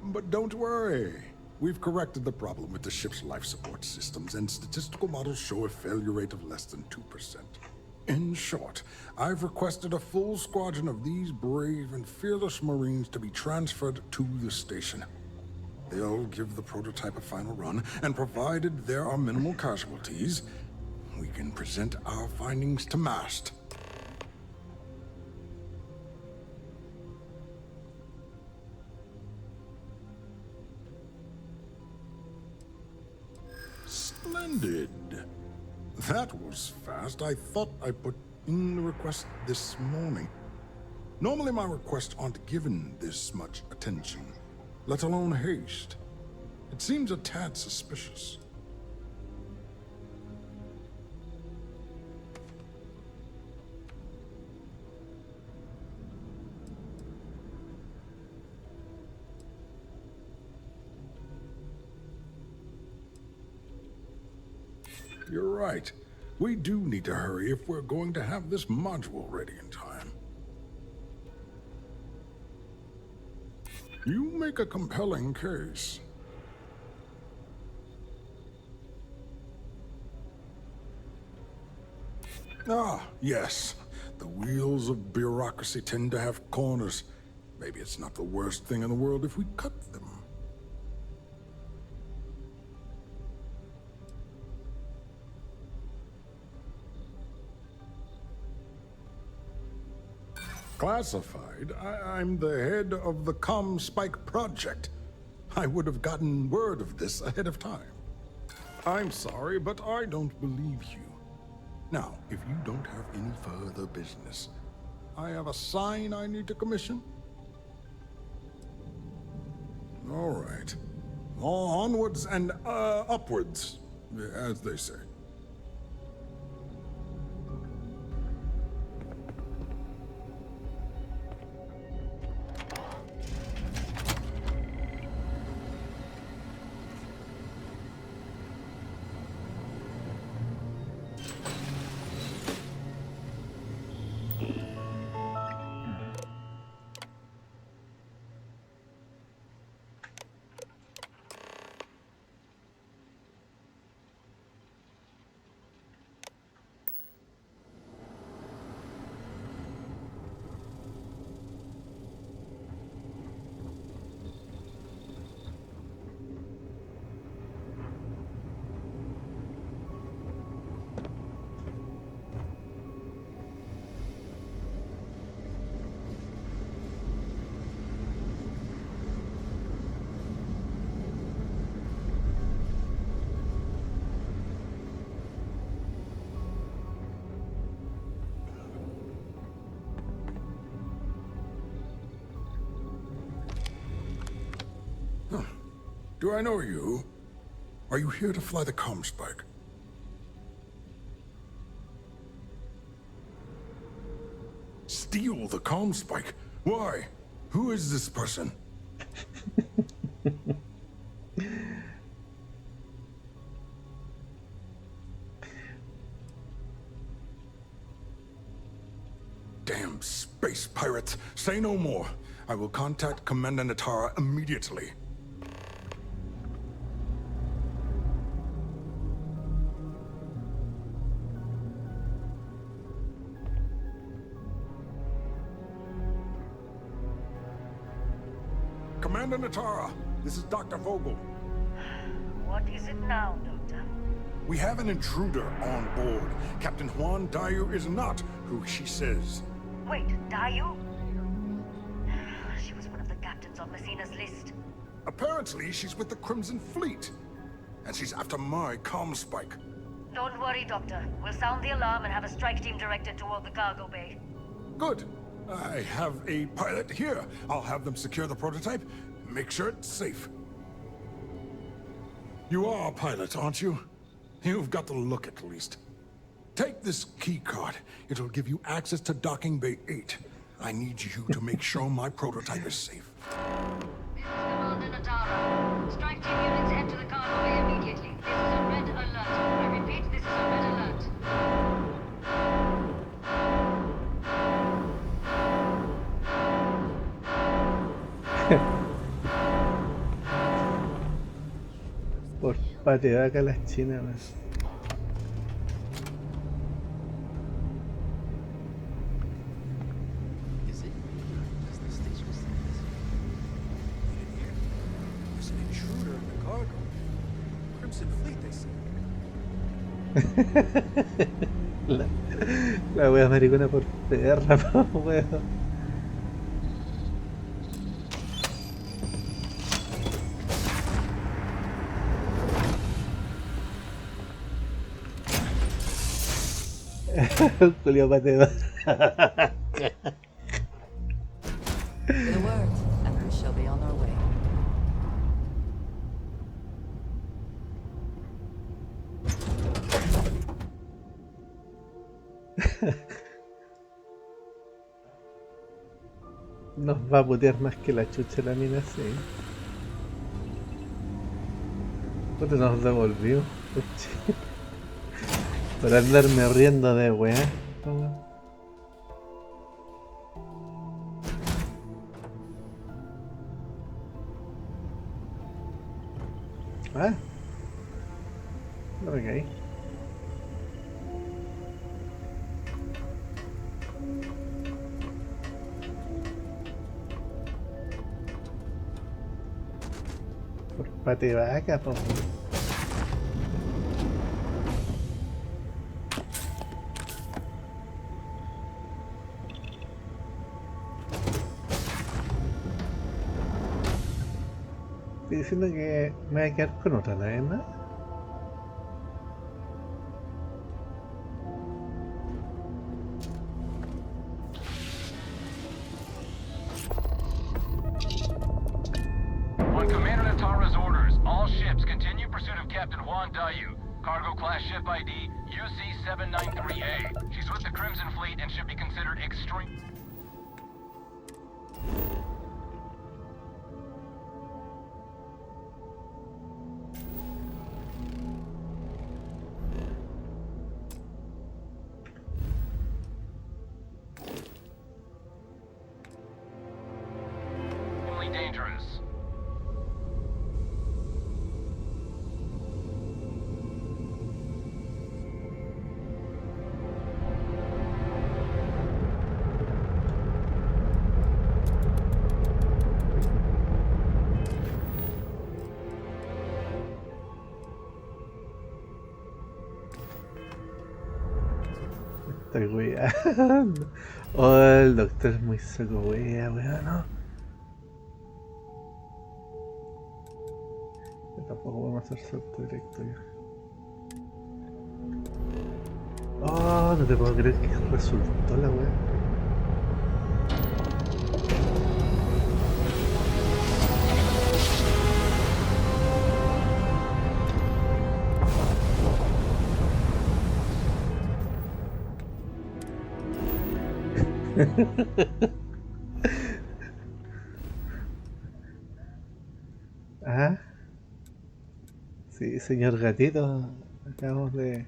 But don't worry. We've corrected the problem with the ship's life support systems, and statistical models show a failure rate of less than 2%. In short, I've requested a full squadron of these brave and fearless Marines to be transferred to the station. They'll give the prototype a final run, and provided there are minimal casualties, we can present our findings to MAST. Splendid. That was fast. I thought I put in the request this morning. Normally my requests aren't given this much attention, let alone haste. It seems a tad suspicious. you're right. We do need to hurry if we're going to have this module ready in time. You make a compelling case. Ah, yes. The wheels of bureaucracy tend to have corners. Maybe it's not the worst thing in the world if we cut them. Classified? I'm the head of the ComSpike project. I would have gotten word of this ahead of time. I'm sorry, but I don't believe you. Now, if you don't have any further business, I have a sign I need to commission. All right. Onwards and upwards, as they say. Do I know you? Are you here to fly the ComSpike? Steal the ComSpike? Why? Who is this person? Damn space pirates! Say no more. I will contact Commander Natara immediately. Commander Natara, this is Dr. Vogel. What is it now, Doctor? We have an intruder on board. Captain Juan Dayu is not who she says. Wait, Dayu? She was one of the captains on Messina's list. Apparently, she's with the Crimson Fleet. And she's after my ComSpike. Don't worry, Doctor. We'll sound the alarm and have a strike team directed toward the cargo bay. Good. I have a pilot here. I'll have them secure the prototype. Make sure it's safe. You are a pilot, aren't you? You've got the look at least. Take this key card. It'll give you access to Docking Bay 8. I need you to make sure my prototype is safe. This is Commander Natara. Strike team units head to the cargo bay immediately. This is a red alert. I repeat, this is a red alert. Por pate de vaca las chinas. Is it? Does the station say this? Here. There's an intruder in the cargo. Crimson Fleet, they say. La wea maricona por perra, po, wea. Julio Pateo. The word, and we shall be on our way. Nos va a putear más que la chucha la mina, sí. Puta, nos devolvió. Por andarme riendo de weá. Ah. Ok. Por pate vaca, po. Estoy diciendo que me voy a quedar con otra nave más. On Commander Natara's orders, all ships continue pursuit of Captain Juan Dayu. Cargo class ship ID UC-793A. She's with the Crimson Fleet and should be considered extreme. Dangerous. Estoy weando. Oh, el doctor es muy saco wea, ¿no? Tampoco vamos a hacer salto directo ya. Oh, no te puedo creer que resultó la wea. Ah. Sí, señor gatito, acabamos de...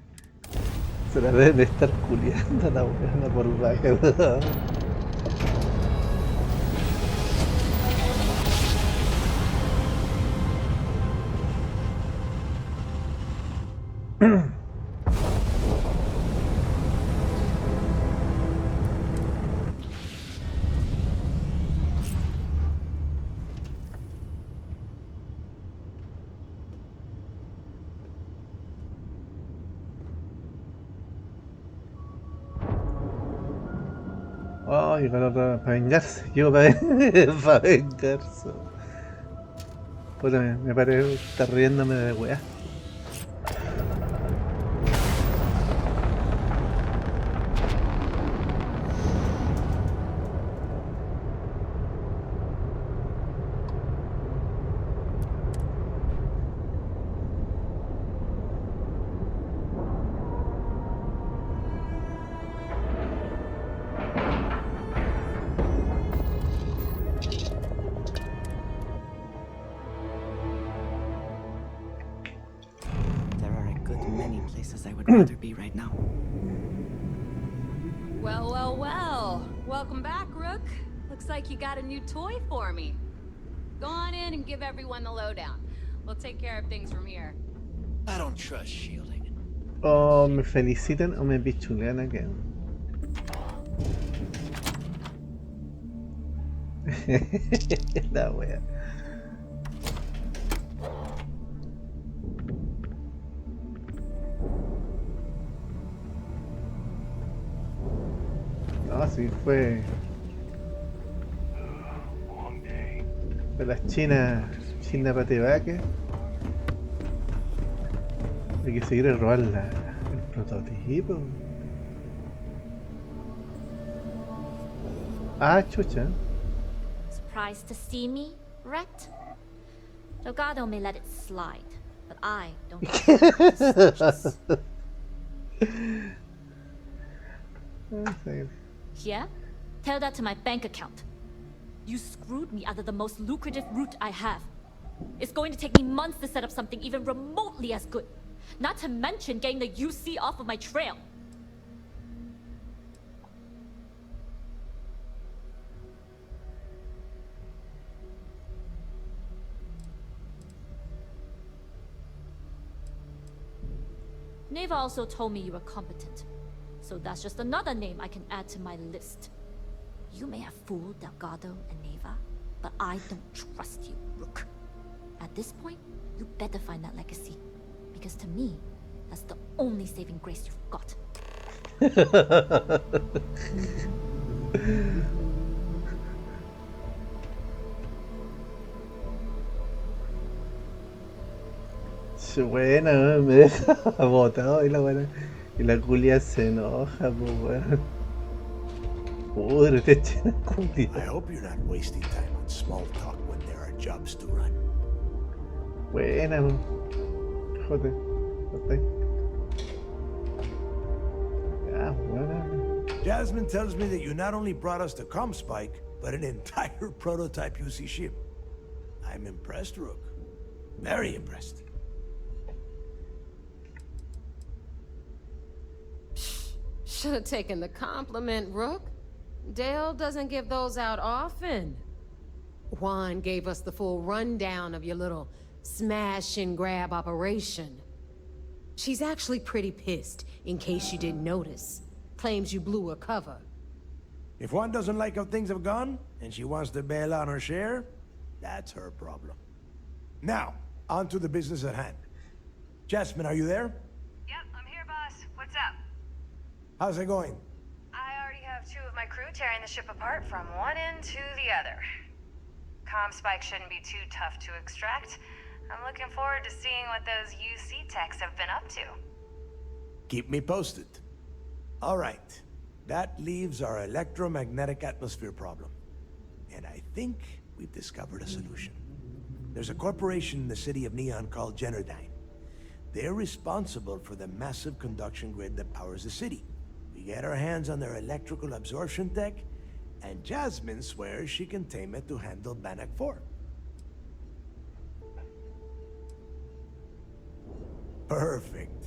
Se la deben de estar culiando la buena por vaca. Ay, para vengarse, yo para vengarse. Puta, me parece estar riéndome de weá. Rather be right now. Well, well, well. Welcome back, Rook. Looks like you got a new toy for me. Go on in and give everyone the lowdown. We'll take care of things from here. I don't trust shielding. O me felicitan o me pichulean acá. La wea. No, sí, fue de las China patevaque. Hay que seguir a robar el prototipo. Ah, chucha. Surprised to see me, Rhett? Delgado may let it slide, but I don't Yeah? Tell that to my bank account. You screwed me out of the most lucrative route I have. It's going to take me months to set up something even remotely as good. Not to mention getting the UC off of my trail. Neva also told me you were competent. So that's just another name I can add to my list. You may have fooled Delgado and Neva, but I don't trust you, Rook. At this point, you better find that legacy. Because to me, that's the only saving grace you've got. Buena, me deja botado y la buena. Y la culia se enoja, pues weón. Pudre, te echen culia. I hope you're not wasting time on small talk when there are jobs to run. Buena, man. Joder. Joder. Ya, buena. Jasmine tells me that you not only brought us the Comspike, but an entire prototype UC ship. I'm impressed, Rook. Very impressed. Should have taken the compliment, Rook. Dale doesn't give those out often. Juan gave us the full rundown of your little smash and grab operation. She's actually pretty pissed, in case you didn't notice. Claims you blew her cover. If Juan doesn't like how things have gone, and she wants to bail on her share, that's her problem. Now, on to the business at hand. Jasmine, are you there? Yep, I'm here, boss. What's up? How's it going? I already have 2 of my crew tearing the ship apart from one end to the other. Comspike shouldn't be too tough to extract. I'm looking forward to seeing what those UC techs have been up to. Keep me posted. All right. That leaves our electromagnetic atmosphere problem. And I think we've discovered a solution. There's a corporation in the city of Neon called Generdyne. They're responsible for the massive conduction grid that powers the city. We get our hands on their electrical absorption tech, and Jasmine swears she can tame it to handle Bannock 4. Perfect.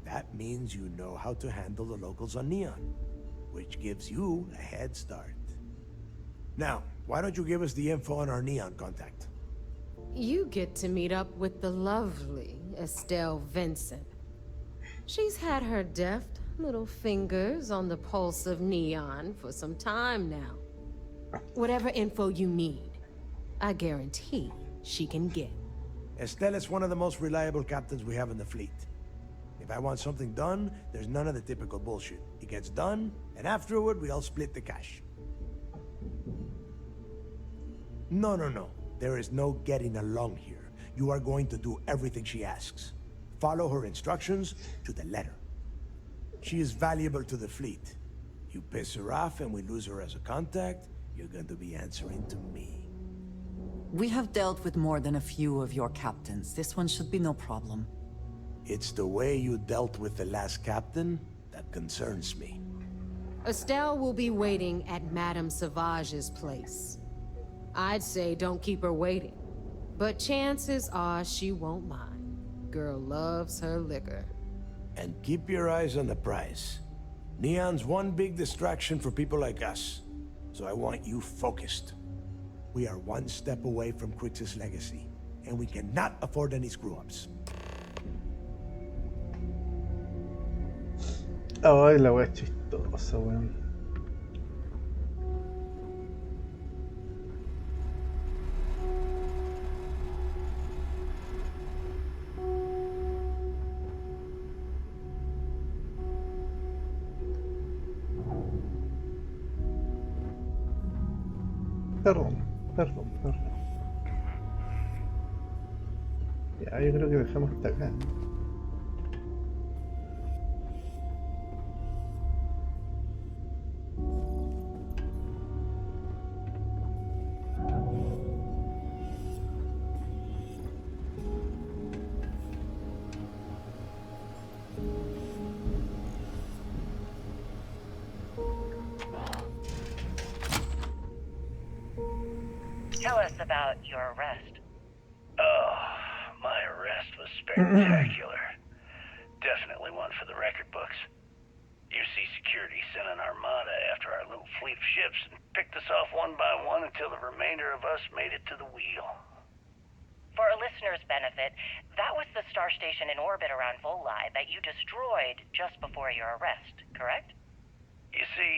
That means you know how to handle the locals on Neon, which gives you a head start. Now, why don't you give us the info on our Neon contact? You get to meet up with the lovely Estelle Vincent. She's had her deft little fingers on the pulse of Neon for some time now. Whatever info you need, I guarantee she can get. Estelle is one of the most reliable captains we have in the fleet. If I want something done, there's none of the typical bullshit. It gets done, and afterward, we all split the cash. No. There is no getting along here. You are going to do everything she asks. Follow her instructions to the letter. She is valuable to the fleet. You piss her off and we lose her as a contact, you're going to be answering to me. We have dealt with more than a few of your captains. This one should be no problem. It's the way you dealt with the last captain that concerns me. Estelle will be waiting at Madame Sauvage's place. I'd say don't keep her waiting, but chances are she won't mind. Girl loves her liquor. And keep your eyes on the prize. Neon's one big distraction for people like us, so I want you focused. We are one step away from Crix's legacy, and we cannot afford any screw-ups. Ay, la wea chistosa, weón. Perdón. Ya, yo creo que dejamos hasta acá. Tell us about your arrest. Oh, my arrest was spectacular. Definitely one for the record books. UC Security sent an armada after our little fleet of ships and picked us off one by one until the remainder of us made it to the wheel. For a listener's benefit, that was the star station in orbit around Voli that you destroyed just before your arrest, correct? You see,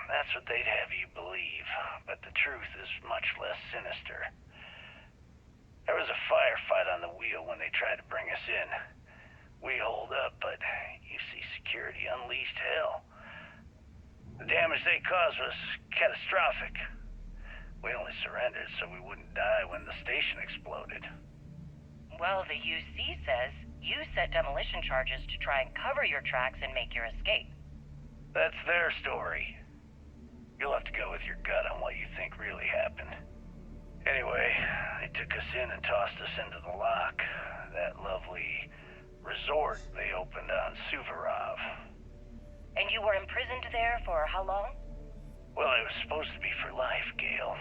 that's what they'd have you believe, but the truth is much less sinister. There was a firefight on the wheel when they tried to bring us in. We holed up, but UC Security unleashed hell. The damage they caused was catastrophic. We only surrendered so we wouldn't die when the station exploded. Well, the UC says you set demolition charges to try and cover your tracks and make your escape. That's their story. You'll have to go with your gut on what you think really happened. Anyway, they took us in and tossed us into the lock. That lovely resort they opened on Suvorov. And you were imprisoned there for how long? Well, it was supposed to be for life, Gale.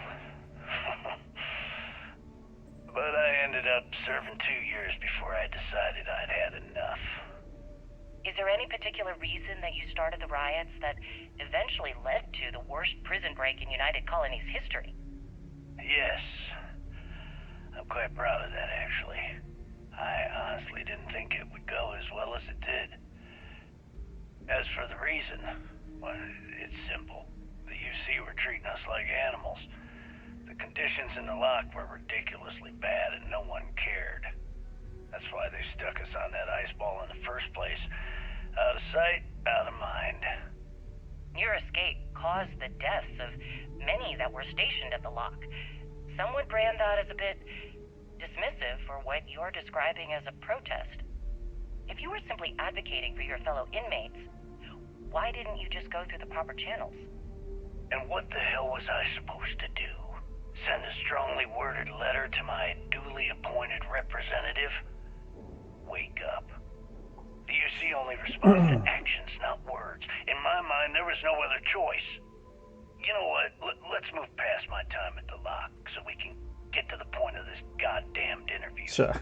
But I ended up serving 2 years before I decided I'd had enough. Is there any particular reason that you started the riots that eventually led to the worst prison break in United Colonies history? Yes. I'm quite proud of that, actually. I honestly didn't think it would go as well as it did. As for the reason, well, it's simple. The UC were treating us like animals. The conditions in the lock were ridiculously bad and no one cared. That's why they stuck us on that ice ball in the first place. Out of sight, out of mind. Your escape caused the deaths of many that were stationed at the lock. Some would brand that as a bit dismissive for what you're describing as a protest. If you were simply advocating for your fellow inmates, why didn't you just go through the proper channels? And what the hell was I supposed to do? Send a strongly worded letter to my duly appointed representative? Wake up. The UC only responds to actions, not words. In my mind, there was no other choice. You know what? Let's move past my time at the lock so we can get to the point of this goddamned interview. Sure.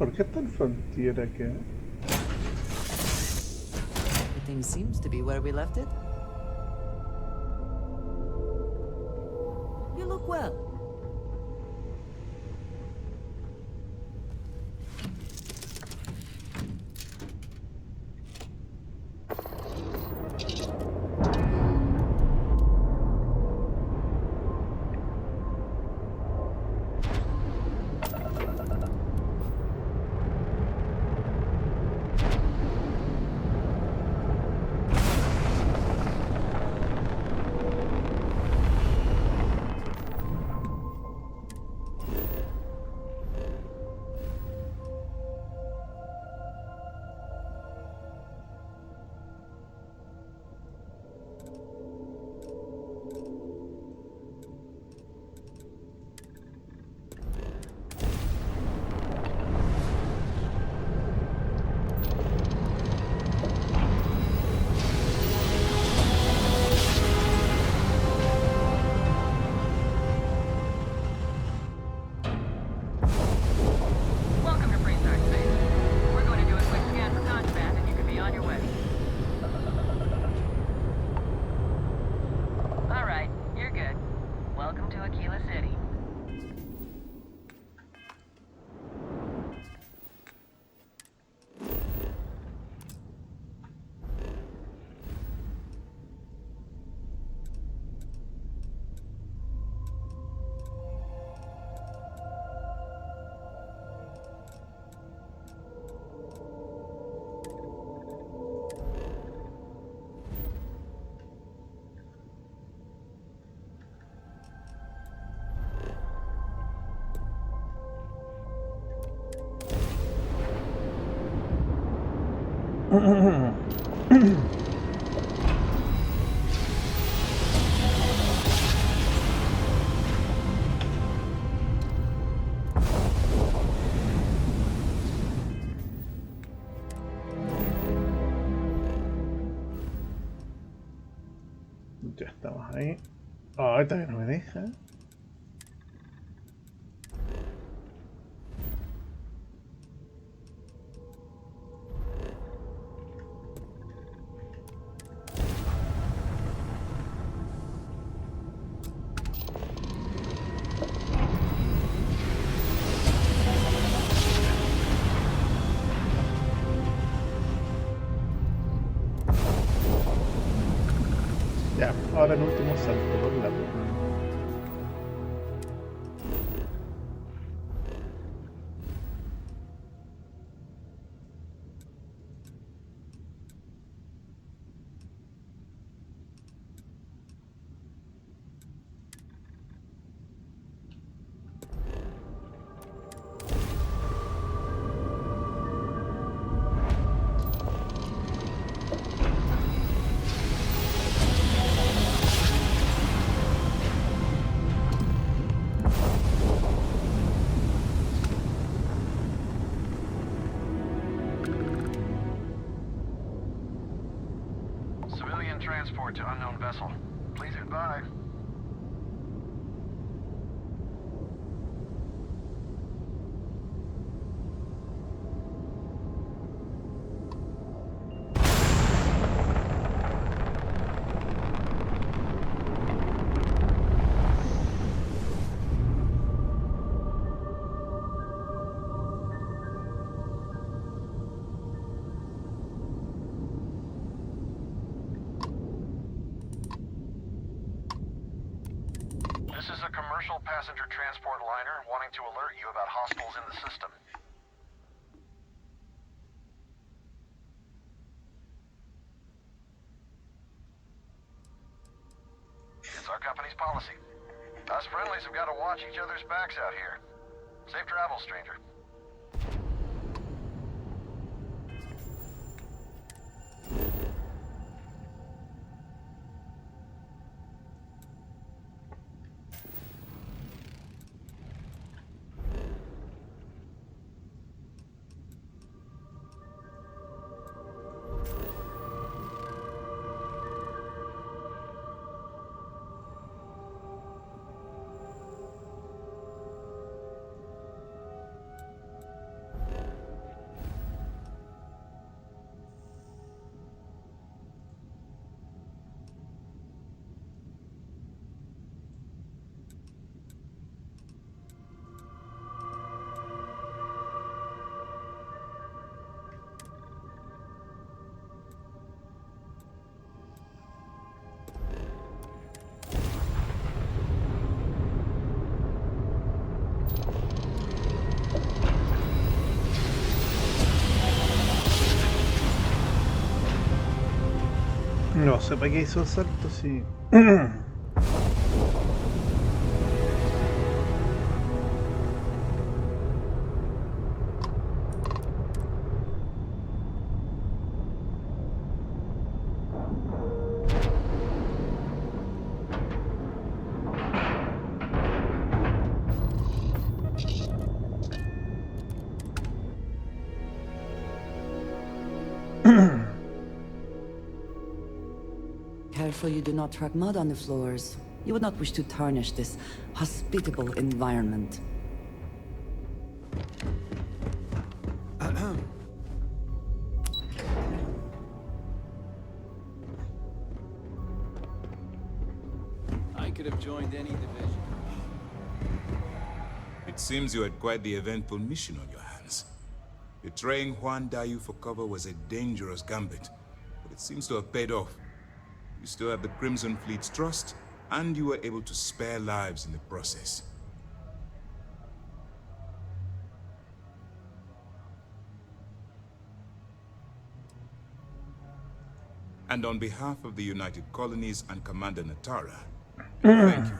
¿Por qué está en frontera acá? Everything seems to be where we left it. You look well. Ya estamos ahí. Oh, todavía no me deja. Ya, ahora el último salto por la luna. Civilian transport to unknown vessel. Please advise. This is a commercial passenger transport liner wanting to alert you about hostiles in the system. It's our company's policy. Us friendlies have got to watch each other's backs out here. Safe travels, stranger. No sé para qué hizo el salto, sí. Careful you do not track mud on the floors. You would not wish to tarnish this hospitable environment. I could have joined any division. It seems you had quite the eventful mission on your hands. Betraying Juan Dayu for cover was a dangerous gambit, but it seems to have paid off. You still have the Crimson Fleet's trust, and you were able to spare lives in the process. And on behalf of the United Colonies and Commander Natara, thank you.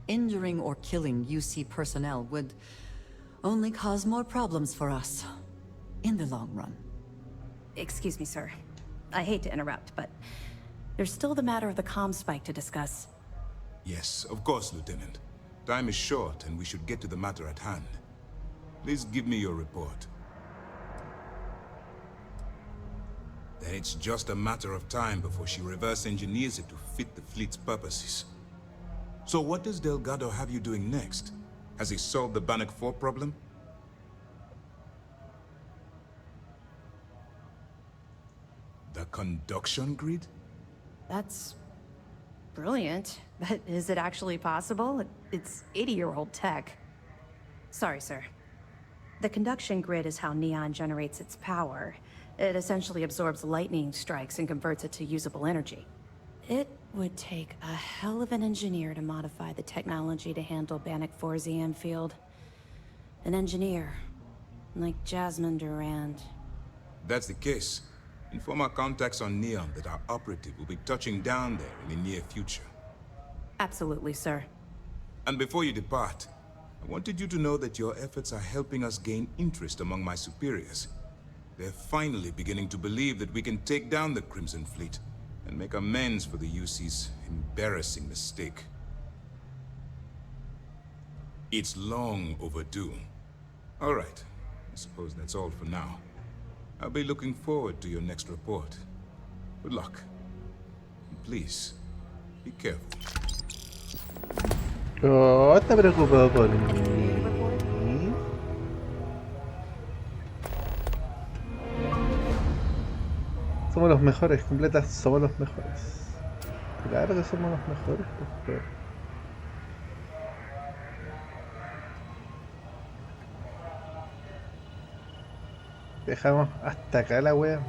Injuring or killing UC personnel would only cause more problems for us in the long run. Excuse me, sir. I hate to interrupt, but there's still the matter of the comm spike to discuss. Yes, of course, Lieutenant. Time is short, and we should get to the matter at hand. Please give me your report. Then it's just a matter of time before she reverse engineers it to fit the fleet's purposes. So what does Delgado have you doing next? Has he solved the Bannock 4 problem? The conduction grid? That's brilliant, but is it actually possible? It's 80-year-old tech. Sorry, sir. The conduction grid is how Neon generates its power. It essentially absorbs lightning strikes and converts it to usable energy. It would take a hell of an engineer to modify the technology to handle Bannock 4's EM field. An engineer, like Jasmine Durand. That's the case. Inform our contacts on Neon that our operative will be touching down there in the near future. Absolutely, sir. And before you depart, I wanted you to know that your efforts are helping us gain interest among my superiors. They're finally beginning to believe that we can take down the Crimson Fleet and make amends for the UC's embarrassing mistake. It's long overdue. All right, I suppose that's all for now. I'll be looking forward to your next report. Good luck. And please, be careful. Oh, está preocupado por mí. Somos los mejores, completas, somos los mejores. Claro que somos los mejores, pues. Dejamos hasta acá la wea.